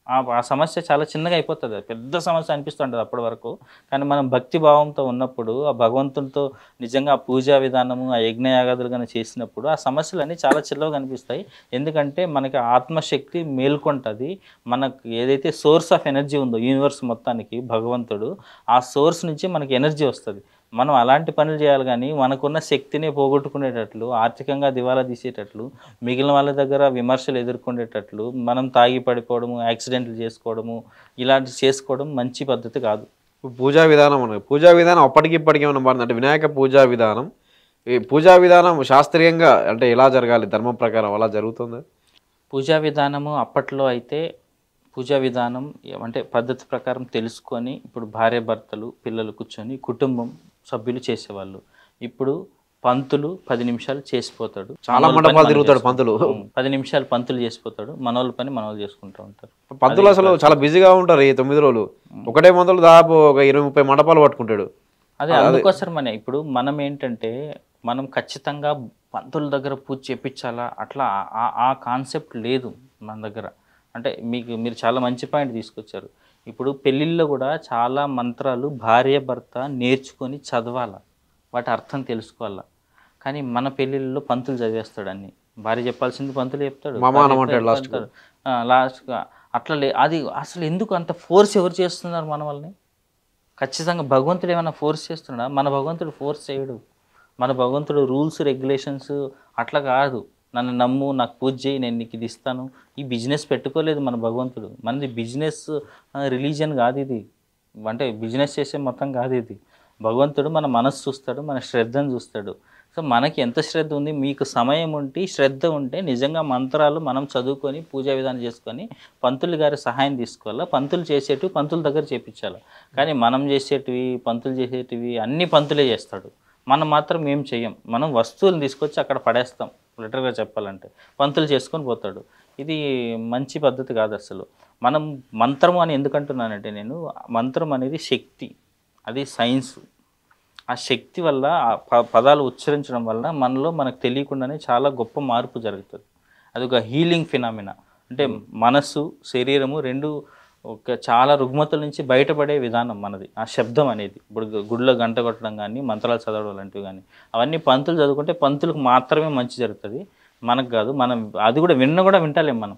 S2: ఆ సమస్య చాలా చిన్నగా అయిపోతుంది. పెద్ద సమస్య అనిపిస్తుంటుంది అప్పటి వరకు. కానీ మనం భక్తి భావంతో ఉన్నప్పుడు, ఆ భగవంతునితో నిజంగా ఆ పూజా విధానము, ఆ యజ్ఞయాగాదులు కానీ చేసినప్పుడు ఆ సమస్యలన్నీ చాలా చిన్నగా కనిపిస్తాయి. ఎందుకంటే మనకి ఆత్మశక్తి మేల్కొంటుంది. మనకు ఏదైతే సోర్స్ ఆఫ్ ఎనర్జీ ఉందో యూనివర్స్ మొత్తానికి, భగవంతుడు, ఆ సోర్స్ నుంచి మనకి ఎనర్జీ వస్తుంది. మనం అలాంటి పనులు చేయాలి. కానీ మనకున్న శక్తిని పోగొట్టుకునేటట్లు, ఆర్థికంగా దివాలా తీసేటట్లు, మిగిలిన వాళ్ళ దగ్గర విమర్శలు ఎదుర్కొనేటట్లు మనం తాగి పడిపోవడము, యాక్సిడెంట్లు చేసుకోవడము, ఇలాంటివి చేసుకోవడం మంచి పద్ధతి కాదు.
S1: పూజా విధానం ఉన్నది. పూజా విధానం అప్పటికి ఇప్పటికి ఏమైనా మారింది అంటే వినాయక పూజా విధానం, ఈ పూజా విధానం శాస్త్రీయంగా అంటే ఎలా జరగాలి, ధర్మం ప్రకారం అలా జరుగుతుందా?
S2: పూజా విధానము అప్పట్లో అయితే పూజా విధానం అంటే పద్ధతి ప్రకారం తెలుసుకొని, ఇప్పుడు భార్య భర్తలు పిల్లలు కూర్చొని కుటుంబం సభ్యులు చేసేవాళ్ళు. ఇప్పుడు పంతులు 10 నిమిషాలు చేసిపోతాడు.
S1: చాలా మండపాలు తిరుగుతాడు పంతులు.
S2: 10 నిమిషాలు పంతులు చేసిపోతాడు. మనోళ్ళ పని మనోళ్ళు చేసుకుంటూ ఉంటారు.
S1: పంతులు అసలు చాలా బిజీగా ఉంటారు. ఈ 9 రోజులు ఒకటే మంతులు దాదాపు ఒక 20-30 మండపాలు పట్టుకుంటాడు.
S2: అదే అందుకోసమనే ఇప్పుడు మనం ఏంటంటే, మనం ఖచ్చితంగా పంతుల దగ్గర పూజ చేపించాలా అట్లా ఆ కాన్సెప్ట్ లేదు మన దగ్గర. అంటే మీరు చాలా మంచి పాయింట్ తీసుకొచ్చారు. ఇప్పుడు పెళ్ళిళ్ళలో కూడా చాలా మంత్రాలు భార్య భర్త నేర్చుకొని చదవాలా, వాటి అర్థం తెలుసుకోవాలా. కానీ మన పెళ్ళిళ్ళలో పంతులు చదివేస్తాడు అన్ని. భార్య చెప్పాల్సింది పంతులు చెప్తాడు, లాస్ట్గా అట్లా అది అసలు ఎందుకు అంత ఫోర్స్ ఎవరు చేస్తున్నారు మన వాళ్ళని? ఖచ్చితంగా భగవంతుడు ఏమైనా ఫోర్స్ చేస్తున్నాడా? మన భగవంతుడు ఫోర్స్ చేయడు. మన భగవంతుడు రూల్స్ రెగ్యులేషన్స్ అట్లా కాదు. నన్ను నమ్ము, నాకు పూజ చేయి, నేను నీకు ఇది ఇస్తాను. ఈ బిజినెస్ పెట్టుకోలేదు మన భగవంతుడు. మనది బిజినెస్ రిలీజియన్ కాదు ఇది. అంటే బిజినెస్ చేసే మొత్తం కాదు ఇది. భగవంతుడు మన మనసు చూస్తాడు, మన శ్రద్ధను చూస్తాడు. సో మనకి ఎంత శ్రద్ధ ఉంది, మీకు సమయం ఉంటే శ్రద్ధ ఉంటే నిజంగా మంత్రాలు మనం చదువుకొని పూజా విధానం చేసుకొని పంతులు గారి సహాయం తీసుకోవాలా. పంతులు చేసేటివి పంతుల దగ్గర చేయించాలి. కానీ మనం చేసేటివి, పంతులు చేసేటివి అన్ని పంతులే చేస్తాడు. మనం మాత్రం ఏం చెయ్యం. మనం వస్తువులను తీసుకొచ్చి అక్కడ పడేస్తాం. లిటరల్గా చెప్పాలంటే పంతులు చేసుకొని పోతాడు. ఇది మంచి పద్ధతి కాదు అసలు. మనం మంత్రం అని ఎందుకంటున్నానంటే, నేను మంత్రం అనేది శక్తి, అది సైన్స్. ఆ శక్తి వల్ల ఆ పదాలు ఉచ్చరించడం వల్ల మనలో మనకు తెలియకుండానే చాలా గొప్ప మార్పు జరుగుతుంది. అది ఒక హీలింగ్ ఫినామినా. అంటే మనసు శరీరము రెండు ఒక చాలా రుగ్మతుల నుంచి బయటపడే విధానం మనది. ఆ శబ్దం అనేది ఇప్పుడు గుడిలో గంట కొట్టడం కానీ, మంత్రాలు చదవడం లాంటివి కానీ, అవన్నీ పంతులు చదువుకుంటే పంతులకు మాత్రమే మంచి జరుగుతుంది, మనకు కాదు. మనం అది కూడా కూడా వింటలేం మనం.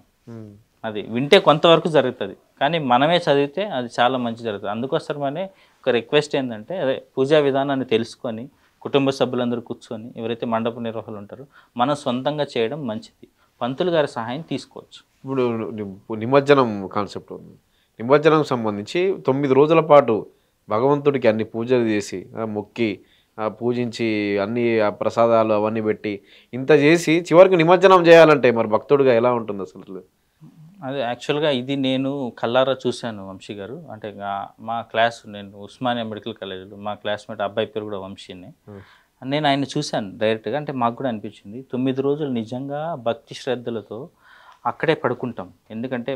S2: అది వింటే కొంతవరకు జరుగుతుంది, కానీ మనమే చదివితే అది చాలా మంచి జరుగుతుంది. అందుకోసమనే ఒక రిక్వెస్ట్ ఏంటంటే, అదే పూజా విధానాన్ని తెలుసుకొని కుటుంబ సభ్యులందరూ కూర్చొని ఎవరైతే మండప నిర్వాహకులు ఉంటారో మనం సొంతంగా చేయడం మంచిది. పంతులు గారి సహాయం తీసుకోవచ్చు.
S1: ఇప్పుడు నిమజ్జనం కాన్సెప్ట్ ఉంది. నిమజ్జనం సంబంధించి 9 రోజుల పాటు భగవంతుడికి అన్ని పూజలు చేసి మొక్కి పూజించి అన్ని ప్రసాదాలు అవన్నీ పెట్టి ఇంత చేసి చివరికి నిమజ్జనం చేయాలంటే మరి భక్తుడిగా ఎలా ఉంటుంది అసలు?
S2: అదే యాక్చువల్గా ఇది నేను కల్లారా చూశాను వంశీ గారు. అంటే మా క్లాస్, నేను ఉస్మానియా మెడికల్ కాలేజీలో మా క్లాస్మేట్ అబ్బాయి పేరు కూడా వంశీని. నేను ఆయన చూశాను డైరెక్ట్గా. అంటే మాకు కూడా అనిపించింది 9 రోజులు నిజంగా భక్తి శ్రద్ధలతో అక్కడే పడుకుంటాం. ఎందుకంటే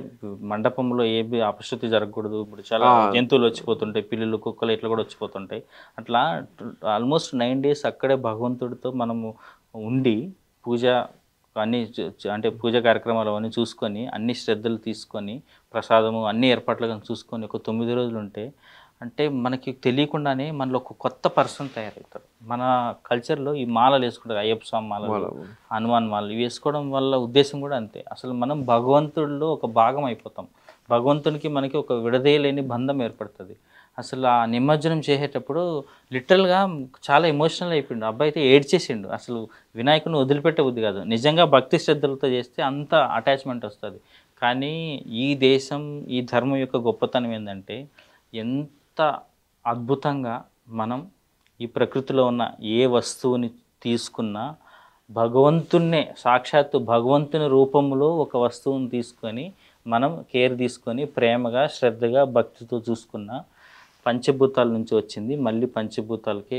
S2: మండపంలో ఏవి అపశృతి జరగకూడదు. ఇప్పుడు చాలా జంతువులు వచ్చిపోతుంటాయి, పిల్లులు కుక్కలు ఇట్లా కూడా వచ్చిపోతుంటాయి. అట్లా ఆల్మోస్ట్ 9 days అక్కడే భగవంతుడితో మనము ఉండి పూజ అన్నీ అంటే పూజ కార్యక్రమాలు అవన్నీ చూసుకొని అన్ని శ్రద్ధలు తీసుకొని ప్రసాదము అన్ని ఏర్పాట్లుగా చూసుకొని ఒక 9 రోజులు ఉంటే అంటే మనకి తెలియకుండానే మనలో ఒక కొత్త పర్సన్ తయారవుతారు. మన కల్చర్లో ఈ మాలలు వేసుకుంటారు, అయ్యప్ప స్వామి మాలలు, హనుమాన్ మాలలు, ఇవి వేసుకోవడం వల్ల ఉద్దేశం కూడా అంతే. అసలు మనం భగవంతుడిలో ఒక భాగం అయిపోతాం. భగవంతునికి మనకి ఒక విడదీయలేని బంధం ఏర్పడుతుంది. అసలు ఆ నిమజ్జనం చేసేటప్పుడు లిటరల్గా చాలా ఎమోషనల్ అయిపోయిండు. అబ్బాయి అయితే ఏడ్చేసిండు. అసలు వినాయకుడిని వదిలిపెట్టే బుద్ధి కాదు. నిజంగా భక్తి శ్రద్ధలతో చేస్తే అంత అటాచ్మెంట్ వస్తుంది. కానీ ఈ దేశం, ఈ ధర్మం యొక్క గొప్పతనం ఏంటంటే ఎంత అద్భుతంగా మనం ఈ ప్రకృతిలో ఉన్న ఏ వస్తువుని తీసుకున్నా భగవంతున్నే, సాక్షాత్తు భగవంతుని రూపంలో ఒక వస్తువుని తీసుకొని మనం కేర్ తీసుకొని ప్రేమగా భక్తితో చూసుకున్న పంచభూతాల నుంచి వచ్చింది మళ్ళీ పంచభూతాలకే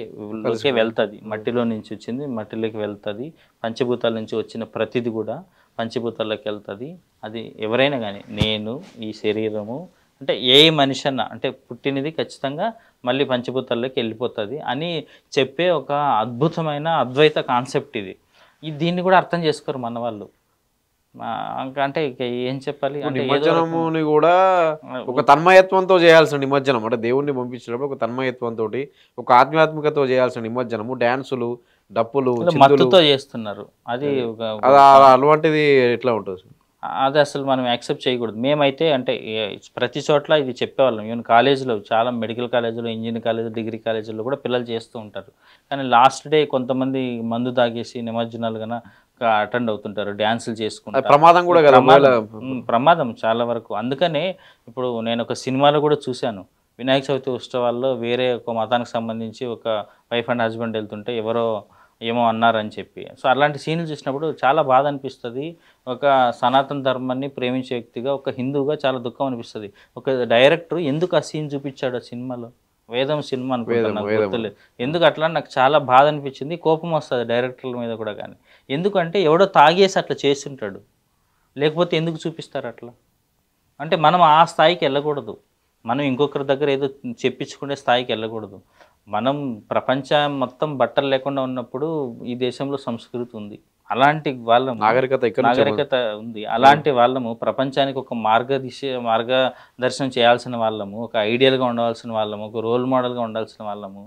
S2: వెళ్తుంది. మట్టిలో నుంచి వచ్చింది మట్టిలోకి వెళ్తుంది. పంచభూతాల నుంచి వచ్చిన ప్రతిది కూడా పంచభూతాల్లోకి వెళ్తుంది. అది ఎవరైనా కానీ, నేను ఈ శరీరము అంటే ఏ మనిషి అన్న అంటే పుట్టినది ఖచ్చితంగా మళ్ళీ పంచభూతాల్లోకి వెళ్ళిపోతుంది అని చెప్పే ఒక అద్భుతమైన అద్వైత కాన్సెప్ట్ ఇది. దీన్ని కూడా అర్థం చేసుకోరు మన వాళ్ళు. అంటే ఏం చెప్పాలి అంటే
S1: నిమజ్జనముని కూడా ఒక తన్మయత్వంతో చేయాల్సిన నిమజ్జనం, అంటే దేవుణ్ణి పంపించినప్పుడు ఒక తన్మయత్వంతో ఒక ఆధ్యాత్మికతో చేయాల్సిన నిమజ్జనము, డ్యాన్సులు, డప్పులు,
S2: మత్తుతో చేస్తున్నారు. అది
S1: అలాంటిది ఎట్లా ఉంటుంది?
S2: అది అసలు మనం యాక్సెప్ట్ చేయకూడదు. మేమైతే అంటే ప్రతి చోట్ల ఇది చెప్పేవాళ్ళం. ఈవెన్ కాలేజీలో, చాలా మెడికల్ కాలేజీలో, ఇంజనీరింగ్ కాలేజీలో, డిగ్రీ కాలేజీలో కూడా పిల్లలు చేస్తూ ఉంటారు. కానీ లాస్ట్ డే కొంతమంది మందు తాగేసి నిమజ్జనాలు కన్నా అటెండ్ అవుతుంటారు, డ్యాన్సులు చేసుకుంటారు.
S1: ప్రమాదం కూడా కదా,
S2: ప్రమాదం చాలా వరకు. అందుకనే ఇప్పుడు నేను ఒక సినిమాలో కూడా చూశాను, వినాయక చవితి ఉత్సవాల్లో వేరే ఒక మతానికి సంబంధించి ఒక వైఫ్ అండ్ హస్బెండ్ వెళ్తుంటే ఎవరో ఏమో అన్నారని చెప్పి. సో అలాంటి సీన్లు చూసినప్పుడు చాలా బాధ అనిపిస్తుంది. ఒక సనాతన ధర్మాన్ని ప్రేమించే వ్యక్తిగా, ఒక హిందువుగా చాలా దుఃఖం అనిపిస్తుంది. ఒక డైరెక్టర్ ఎందుకు ఆ సీన్ చూపించాడు ఆ సినిమాలో? వేదం సినిమా అనుకుంటున్నాను, ఎందుకు అట్లా నాకు చాలా బాధ అనిపించింది. కోపం వస్తుంది డైరెక్టర్ల మీద కూడా. కానీ ఎందుకంటే ఎవడో తాగేసి అట్లా చేస్తుంటాడు, లేకపోతే ఎందుకు చూపిస్తారు అట్లా? అంటే మనం ఆ స్థాయికి వెళ్ళకూడదు. మనం ఇంకొకరి దగ్గర ఏదో చెప్పించుకునే స్థాయికి వెళ్ళకూడదు. మనం ప్రపంచం మొత్తం బట్టలు లేకుండా ఉన్నప్పుడు ఈ దేశంలో సంస్కృతి ఉంది, అలాంటి వాళ్ళము నాగరికత ఉంది. అలాంటి వాళ్ళము ప్రపంచానికి ఒక మార్గదర్శనం చేయాల్సిన వాళ్ళము, ఒక ఐడియల్గా ఉండవలసిన వాళ్ళము, ఒక రోల్ మోడల్గా ఉండాల్సిన వాళ్ళము.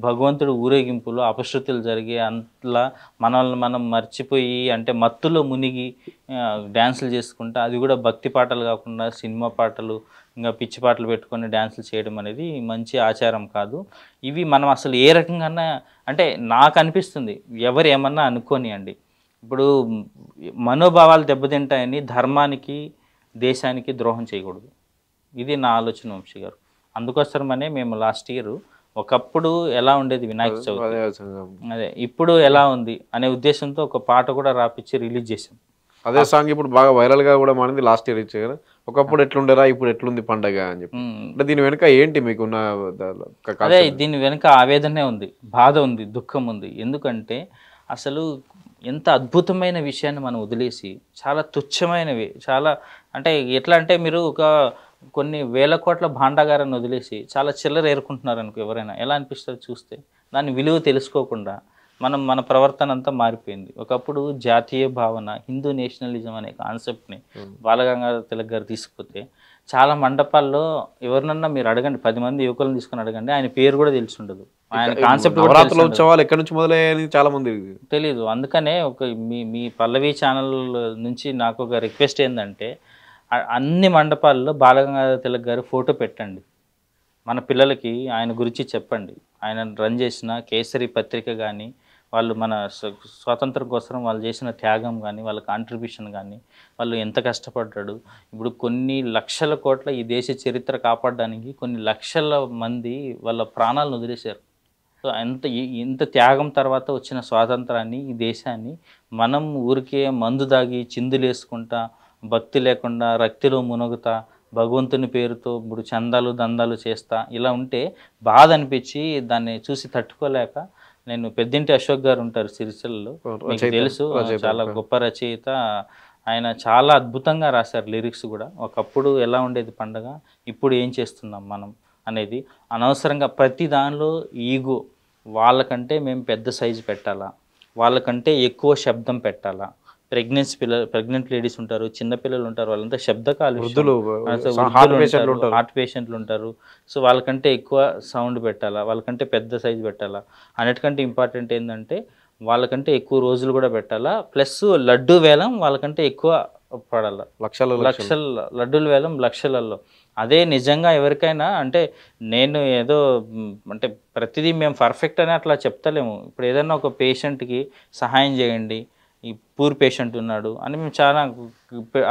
S2: భగవంతుడు ఊరేగింపులో అపశృతులు జరిగే అంతలా మనల్ని మనం మర్చిపోయి అంటే మత్తులో మునిగి డ్యాన్సులు చేసుకుంటా, అది కూడా భక్తి పాటలు కాకుండా సినిమా పాటలు ఇంకా పిచ్చి పాటలు పెట్టుకొని డ్యాన్సులు చేయడం అనేది మంచి ఆచారం కాదు. ఇవి మనం అసలు ఏ రకంగా అంటే నాకు అనిపిస్తుంది, ఎవరు ఏమన్నా అనుకోనియండి, ఇప్పుడు మనోభావాలు దెబ్బతింటాయని ధర్మానికి దేశానికి ద్రోహం చేయకూడదు. ఇది నా ఆలోచన వంశీ గారు. అందుకోసమనే మేము లాస్ట్ ఇయర్ ఒకప్పుడు ఎలా ఉండేది వినాయక చవితి, అదే ఇప్పుడు ఎలా ఉంది అనే ఉద్దేశంతో ఒక పాట కూడా రాపిచ్చి రిలీజ్ చేసాం.
S1: అదే సాంగ్ ఇప్పుడు బాగా వైరల్గా కూడా మారింది. లాస్ట్ ఇయర్ ఇచ్చే కదా, ఒకప్పుడు ఎట్లుండేరా ఇప్పుడు ఎట్లుంది పండగ అని చెప్పి. అంటే దీని వెనుక ఏంటి మీకున్న?
S2: అదే దీని వెనుక ఆవేదనే ఉంది, బాధ ఉంది, దుఃఖం ఉంది. ఎందుకంటే అసలు ఎంత అద్భుతమైన విషయాన్ని మనం వదిలేసి చాలా తుచ్చమైనవి, చాలా అంటే ఎట్లా అంటే మీరు ఒక కొన్ని వేల కోట్ల భాండాగారాన్ని వదిలేసి చాలా చిల్లర ఏరుకుంటున్నారు అనుకో ఎవరైనా, ఎలా అనిపిస్తుంది చూస్తే? దాని విలువ తెలుసుకోకుండా మన ప్రవర్తన అంతా మారిపోయింది. ఒకప్పుడు జాతీయ భావన, హిందూ నేషనలిజం అనే కాన్సెప్ట్ని బాలగంగాధర తిలక్ గారు తీసుకుపోతే చాలా మండపాల్లో ఎవరినన్నా మీరు అడగండి, 10 మంది యువకులను తీసుకుని అడగండి, ఆయన పేరు కూడా తెలిసి ఉండదు, ఆయన కాన్సెప్ట్ కూడా
S1: నవరాత్రుల ఉత్సవాలు ఎక్కడి నుంచి మొదలయ్యాయని చాలా మంది
S2: తెలీదు. అందుకనే మీ పల్లవి ఛానల్ నుంచి నాకు ఒక రిక్వెస్ట్ ఏంటంటే అన్ని మండపాల్లో బాలగంగాధర తిలక్ గారు ఫోటో పెట్టండి, మన పిల్లలకి ఆయన గురించి చెప్పండి. ఆయన రన్ చేసిన కేసరి పత్రిక కానీ, వాళ్ళు మన స్వాతంత్రం కోసం వాళ్ళు చేసిన త్యాగం కానీ, వాళ్ళ కాంట్రిబ్యూషన్ కానీ, వాళ్ళు ఎంత కష్టపడ్డాడు. ఇప్పుడు కొన్ని లక్షల కోట్ల ఈ దేశ చరిత్ర కాపాడడానికి కొన్ని లక్షల మంది వాళ్ళ ప్రాణాలను వదిలేశారు. సో ఇంత త్యాగం తర్వాత వచ్చిన స్వాతంత్రాన్ని, ఈ దేశాన్ని మనం ఊరికే మందు దాగి చిందులేసుకుంటా, భక్తి లేకుండా రక్తిలో మునుగుతా, భగవంతుని పేరుతో ఇప్పుడు చందాలు దందాలు చేస్తా ఇలా ఉంటే బాధ అనిపించి దాన్ని చూసి తట్టుకోలేక నేను పెద్దింటి అశోక్ గారు ఉంటారు సిరిసిల్లలో, మీకు తెలుసు, చాలా గొప్ప రచయిత. ఆయన చాలా అద్భుతంగా రాశారు లిరిక్స్ కూడా. ఒకప్పుడు ఎలా ఉండేది పండగ, ఇప్పుడు ఏం చేస్తున్నాం మనం అనేది. అనవసరంగా ప్రతి దానిలో ఈగో, వాళ్ళకంటే మేము పెద్ద సైజు పెట్టాలా, వాళ్ళకంటే ఎక్కువ శబ్దం పెట్టాలా. ప్రెగ్నెంట్ లేడీస్ ఉంటారు, చిన్నపిల్లలు ఉంటారు, వాళ్ళంతా శబ్ద కాలుష్యం, హార్ట్ పేషెంట్లు ఉంటారు. సో వాళ్ళకంటే ఎక్కువ సౌండ్ పెట్టాలా, వాళ్ళకంటే పెద్ద సైజు పెట్టాలా. అన్నిటికంటే ఇంపార్టెంట్ ఏంటంటే వాళ్ళకంటే ఎక్కువ రోజులు కూడా పెట్టాలా, ప్లస్ లడ్డు వేలం వాళ్ళకంటే ఎక్కువ పడాల, లక్షల లడ్డూల వేలం లక్షలలో. అదే నిజంగా ఎవరికైనా అంటే నేను ఏదో అంటే ప్రతిదీ మేము పర్ఫెక్ట్ అని అట్లా చెప్తలేము. ఇప్పుడు ఏదైనా ఒక పేషెంట్కి సహాయం చేయండి, ఈ పూర్ పేషెంట్ ఉన్నాడు అని మేము చాలా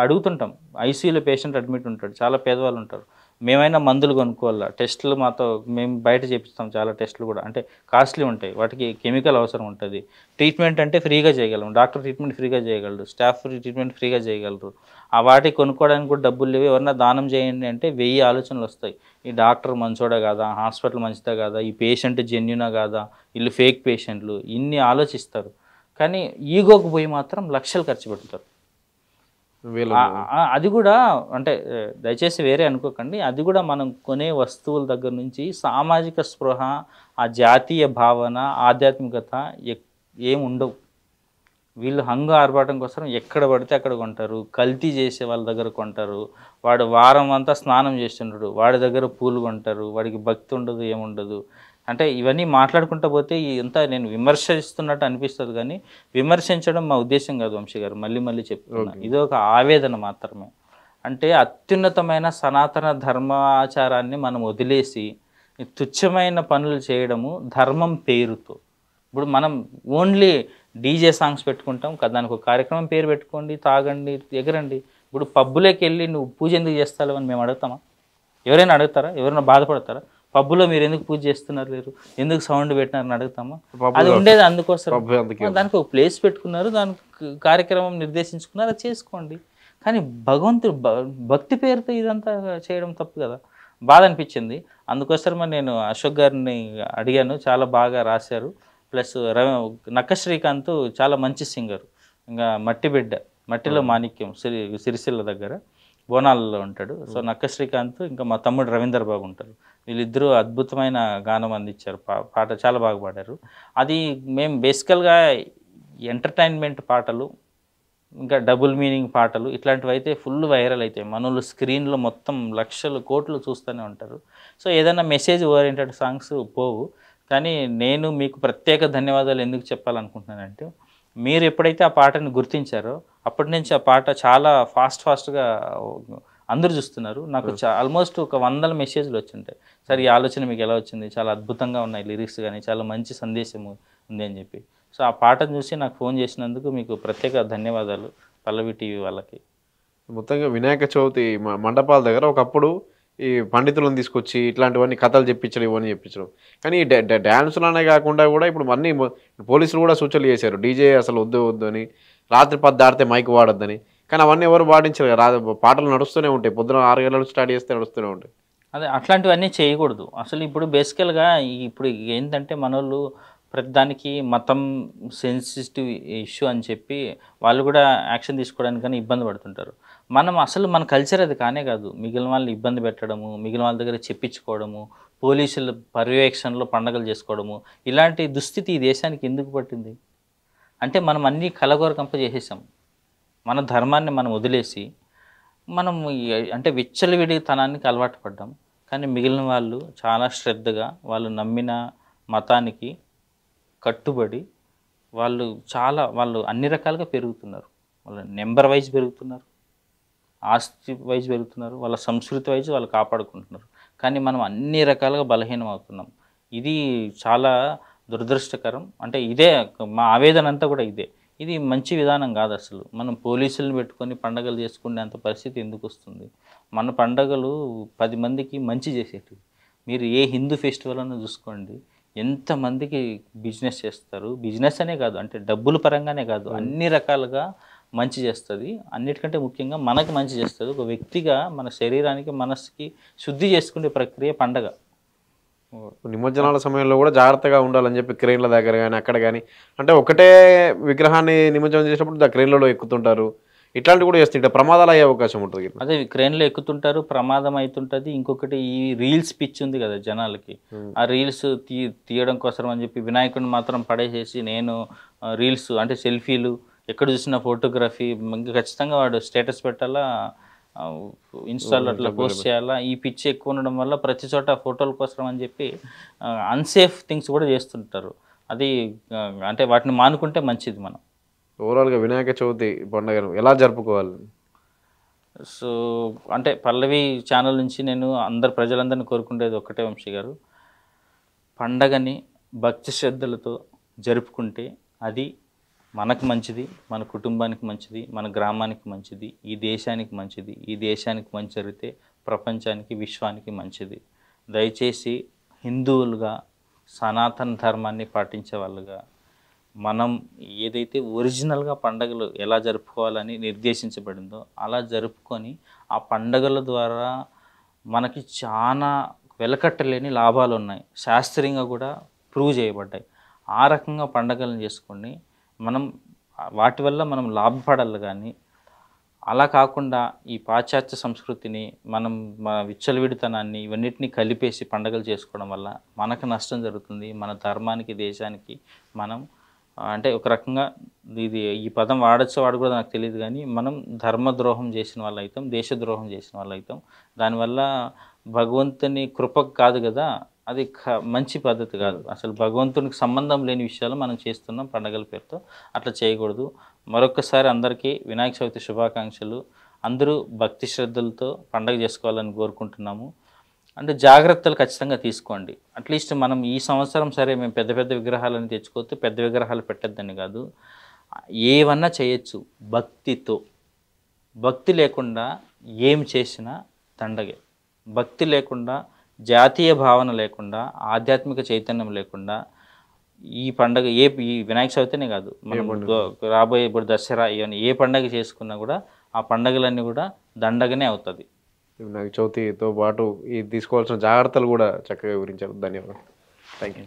S2: అడుగుతుంటాం. ఐసీయూలో పేషెంట్ అడ్మిట్ ఉంటాడు, చాలా పేదవాళ్ళు ఉంటారు, మేమైనా మందులు కొనుక్కోవాలా, టెస్టులు మాతో మేము బయట చేపిస్తాం, చాలా టెస్టులు కూడా అంటే కాస్ట్లీ ఉంటాయి, వాటికి కెమికల్ అవసరం ఉంటుంది. ట్రీట్మెంట్ అంటే ఫ్రీగా చేయగలం, డాక్టర్ ట్రీట్మెంట్ ఫ్రీగా చేయగలరు, స్టాఫ్ ట్రీట్మెంట్ ఫ్రీగా చేయగలరు. ఆ వాటికి కొనుక్కోవడానికి కూడా డబ్బులు లేవు. ఎవరన్నా దానం చేయండి అంటే 1000 ఆలోచనలు వస్తాయి. ఈ డాక్టర్ మంచోడా కాదా, హాస్పిటల్ మంచిదా కాదా, ఈ పేషెంట్ జెన్యునా కాదా, వీళ్ళు ఫేక్ పేషెంట్లు, ఇన్ని ఆలోచిస్తారు. కానీ ఈగోకు పోయి మాత్రం లక్షలు ఖర్చు పెడతారు. అది కూడా అంటే దయచేసి వేరే అనుకోకండి, అది కూడా మనం కొనే వస్తువుల దగ్గర నుంచి సామాజిక స్పృహ, ఆ జాతీయ భావన, ఆధ్యాత్మికత ఏముండవు. వీళ్ళు హంగు ఆర్భాటం కోసం ఎక్కడ పడితే అక్కడ కొంటారు, కల్తీ చేసే వాళ్ళ దగ్గర కొంటారు. వాడు వారం అంతా స్నానం చేస్తుంటాడు, వాడి దగ్గర పూలు కొంటారు, వాడికి భక్తి ఉండదు, ఏముండదు. అంటే ఇవన్నీ మాట్లాడుకుంటూ పోతే ఇంత నేను విమర్శిస్తున్నట్టు అనిపిస్తుంది, కానీ విమర్శించడం మా ఉద్దేశం కాదు వంశీ గారు, మళ్ళీ చెప్తున్నా. ఇది ఒక ఆవేదన మాత్రమే. అంటే అత్యున్నతమైన సనాతన ధర్మాచారాన్ని మనం వదిలేసి తుచ్చమైన పనులు చేయడము ధర్మం పేరుతో. ఇప్పుడు మనం ఓన్లీ డీజే సాంగ్స్ పెట్టుకుంటాం కదా, దానికి ఒక కార్యక్రమం పేరు పెట్టుకోండి, తాగండి, ఎగరండి. ఇప్పుడు పబ్బులోకి వెళ్ళి నువ్వు పూజ ఎందుకు చేస్తావు అని మేము అడుగుతామా? ఎవరైనా అడుగుతారా? ఎవరైనా బాధపడతారా? పబ్బులో మీరు ఎందుకు పూజ చేస్తున్నారు, లేరు ఎందుకు సౌండ్ పెట్టినారని అడుగుతామా? అది ఉండేది అందుకోసం, దానికి ఒక ప్లేస్ పెట్టుకున్నారు, దానికి కార్యక్రమం నిర్దేశించుకున్నారు, అది చేసుకోండి. కానీ భగవంతుడు భక్తి పేరుతో ఇదంతా చేయడం తప్పు కదా, బాధ అనిపించింది. అందుకోసమే నేను అశోక్ గారిని అడిగాను, చాలా బాగా రాశారు. ప్లస్ నక్క శ్రీకాంత్ చాలా మంచి సింగర్, ఇంకా మట్టిలో మాణిక్యం సిరిసిల్ల దగ్గర బోనాలలో ఉంటాడు. సో నక్క శ్రీకాంత్ ఇంకా మా తమ్ముడు రవీందర్ బాబు ఉంటారు, వీళ్ళిద్దరూ అద్భుతమైన గానం అందించారు, పాట చాలా బాగా పాడారు. అది మేము బేసికల్గా ఎంటర్టైన్మెంట్ పాటలు, ఇంకా డబుల్ మీనింగ్ పాటలు ఇట్లాంటివి అయితే ఫుల్ వైరల్ అవుతాయి, మనోళ్ళు స్క్రీన్లో మొత్తం లక్షలు కోట్లు చూస్తూనే ఉంటారు. సో ఏదైనా మెసేజ్ ఓరియంటెడ్ సాంగ్స్ పోవు. కానీ నేను మీకు ప్రత్యేక ధన్యవాదాలు ఎందుకు చెప్పాలనుకుంటున్నానంటే, మీరు ఎప్పుడైతే ఆ పాటను గుర్తించారో అప్పటి నుంచి ఆ పాట చాలా ఫాస్ట్గా అందరూ చూస్తున్నారు. నాకు ఆల్మోస్ట్ ఒక 100 మెసేజ్లు వచ్చింటాయి, సార్ ఈ ఆలోచన మీకు ఎలా వచ్చింది, చాలా అద్భుతంగా ఉన్నాయి లిరిక్స్ కానీ, చాలా మంచి సందేశం ఉంది అని చెప్పి. సో ఆ పాటను చూసి నాకు ఫోన్ చేసినందుకు మీకు ప్రత్యేక ధన్యవాదాలు పల్లవి టీవీ వాళ్ళకి.
S1: మొత్తంగా వినాయక చవితి మండపాల దగ్గర ఒకప్పుడు ఈ పండితులను తీసుకొచ్చి ఇట్లాంటివన్నీ కథలు చెప్పించడం, ఇవన్నీ చెప్పించడం. కానీ డ్యాన్సులనే కాకుండా కూడా ఇప్పుడు అన్నీ పోలీసులు కూడా సూచనలు చేశారు, డీజే అసలు వద్దు అని, రాత్రి 10 దాటితే మైక్ వాడొద్దని. కానీ అవన్నీ ఎవరు పాటించారు కదా, పాటలు నడుస్తూనే ఉంటాయి, పొద్దున 6 గంటలకు స్టార్ట్ చేస్తే నడుస్తూనే ఉంటాయి.
S2: అదే అట్లాంటివన్నీ చేయకూడదు అసలు. ఇప్పుడు బేసికల్గా ఇప్పుడు ఏంటంటే మనోళ్ళు ప్రతిదానికి మతం సెన్సిటివ్ ఇష్యూ అని చెప్పి వాళ్ళు కూడా యాక్షన్ తీసుకోవడానికి కానీ ఇబ్బంది పడుతుంటారు. మన కల్చర్ అది కానే కాదు, మిగిలిన వాళ్ళని ఇబ్బంది పెట్టడము, మిగిలిన వాళ్ళ దగ్గర చెప్పించుకోవడము, పోలీసుల పర్యవేక్షణలో పండగలు చేసుకోవడము, ఇలాంటి దుస్థితి ఈ దేశానికి ఎందుకు పట్టింది? అంటే మనం అన్నీ కలగోరకంప చేసేసాం. మన ధర్మాన్ని మనం వదిలేసి మనం అంటే విచ్చలవిడితనానికి అలవాటు పడ్డాం. కానీ మిగిలిన వాళ్ళు చాలా శ్రద్ధగా వాళ్ళు నమ్మిన మతానికి కట్టుబడి వాళ్ళు అన్ని రకాలుగా పెరుగుతున్నారు. వాళ్ళ నెంబర్ వైజ్ పెరుగుతున్నారు, ఆస్తి వైజ్ పెరుగుతున్నారు, వాళ్ళ సంస్కృతి వైజ్ వాళ్ళు కాపాడుకుంటున్నారు. కానీ మనం అన్ని రకాలుగా బలహీనం అవుతున్నాం. ఇది చాలా దురదృష్టకరం. అంటే ఇదే మా ఆవేదన అంతా కూడా ఇదే. ఇది మంచి విధానం కాదు అసలు. మనం పోలీసులను పెట్టుకొని పండగలు చేసుకునేంత పరిస్థితి ఎందుకు వస్తుంది? మన పండగలు 10 మందికి మంచి చేసేటివి. మీరు ఏ హిందూ ఫెస్టివల్ అన్నా చూసుకోండి, ఎంతమందికి బిజినెస్ చేస్తారు. బిజినెస్ అనే కాదు, అంటే డబ్బుల పరంగానే కాదు, అన్ని రకాలుగా మంచి చేస్తుంది. అన్నిటికంటే ముఖ్యంగా మనకు మంచి చేస్తుంది. ఒక వ్యక్తిగా మన శరీరానికి మనసుకి శుద్ధి చేసుకునే ప్రక్రియ పండగ.
S1: నిమజ్జనాల సమయంలో కూడా జాగ్రత్తగా ఉండాలని చెప్పి క్రెయిన్ల దగ్గర కానీ అక్కడ కానీ, అంటే ఒకటే విగ్రహాన్ని నిమజ్జనం చేసినప్పుడు క్రెయిన్లలో ఎక్కుతుంటారు, ఇట్లాంటివి కూడా చేస్తుంటే ప్రమాదాలు అయ్యే అవకాశం ఉంటుంది.
S2: అదే క్రెయిన్లో ఎక్కుతుంటారు, ప్రమాదం అవుతుంటుంది. ఇంకొకటి ఈ రీల్స్ పిచ్చి ఉంది కదా జనాలకి, ఆ రీల్స్ తీయడం కోసం అని చెప్పి వినాయకుడిని మాత్రం పడేసేసి నేను రీల్స్ అంటే సెల్ఫీలు, ఎక్కడ చూసిన ఫోటోగ్రఫీ, ఇంకా ఖచ్చితంగా వాడు స్టేటస్ పెట్టాలా, ఇన్స్టాలో అట్లా పోస్ట్ చేయాలా. ఈ పిచ్చి ఎక్కువ ఉండడం వల్ల ప్రతి చోట ఫోటోల కోసం అని చెప్పి అన్సేఫ్ థింగ్స్ కూడా చేస్తుంటారు. అది అంటే వాటిని మానుకుంటే మంచిది. మనం
S1: ఓవరాల్గా వినాయక చవితి పండుగను ఎలా జరుపుకోవాలి?
S2: సో అంటే పల్లవి ఛానల్ నుంచి నేను ప్రజలందరినీ కోరుకునేది ఒక్కటే, వంశీ గారు, పండగని భక్తి శ్రద్ధలతో జరుపుకుంటే అది మనకు మంచిది, మన కుటుంబానికి మంచిది, మన గ్రామానికి మంచిది, ఈ దేశానికి మంచిది. ఈ దేశానికి మంచి జరిగితే ప్రపంచానికి, విశ్వానికి మంచిది. దయచేసి హిందువులుగా సనాతన ధర్మాన్ని పాటించే వాళ్ళుగా మనం ఏదైతే ఒరిజినల్గా పండుగలు ఎలా జరుపుకోవాలని నిర్దేశించబడిందో అలా జరుపుకొని ఆ పండుగల ద్వారా మనకి చాలా వెలకట్టలేని లాభాలు ఉన్నాయి, శాస్త్రీయంగా కూడా ప్రూవ్ చేయబడ్డాయి. ఆ రకంగా పండుగలను చేసుకొని మనం వాటి వల్ల మనం లాభపడాలి. కానీ అలా కాకుండా ఈ పాశ్చాత్య సంస్కృతిని మనం విచ్చలవిడితనాన్ని ఇవన్నిటిని కలిపేసి పండుగలు చేసుకోవడం వల్ల మనకు నష్టం జరుగుతుంది. మన ధర్మానికి, దేశానికి మనం అంటే ఒక రకంగా ఈ పదం వాడకూడదు నాకు తెలియదు, కానీ మనం ధర్మద్రోహం చేసిన వాళ్ళు అవుతాం, దేశద్రోహం చేసిన వాళ్ళు అవుతాం. దానివల్ల భగవంతుని కృప కాదు కదా, అది మంచి పద్ధతి కాదు. అసలు భగవంతునికి సంబంధం లేని విషయాలు మనం చేస్తున్నాం పండగల పేరుతో. అట్లా చేయకూడదు. మరొకసారి అందరికీ వినాయక చవితి శుభాకాంక్షలు. అందరూ భక్తి శ్రద్ధలతో పండగ చేసుకోవాలని కోరుకుంటున్నాము. అంటే జాగ్రత్తలు ఖచ్చితంగా తీసుకోండి. అట్లీస్ట్ మనం ఈ సంవత్సరం సరే మేము పెద్ద పెద్ద విగ్రహాలను తెచ్చుకోవద్దు, పెద్ద విగ్రహాలు పెట్టద్దని కాదు, ఏమన్నా చేయొచ్చు భక్తితో. భక్తి లేకుండా ఏం చేసినా దండగే. భక్తి లేకుండా, జాతీయ భావన లేకుండా, ఆధ్యాత్మిక చైతన్యం లేకుండా ఈ పండగ ఈ వినాయక చవితినే కాదు, మనం రాబోయే ఇప్పుడు దసరా ఇవన్నీ ఏ పండగ చేసుకున్నా కూడా ఆ పండగలన్నీ కూడా దండగనే అవుతుంది.
S1: వినాయక చవితితో పాటు ఈ తీసుకోవాల్సిన జాగ్రత్తలు కూడా చక్కగా వివరించారు. ధన్యవాదాలు. Thank you.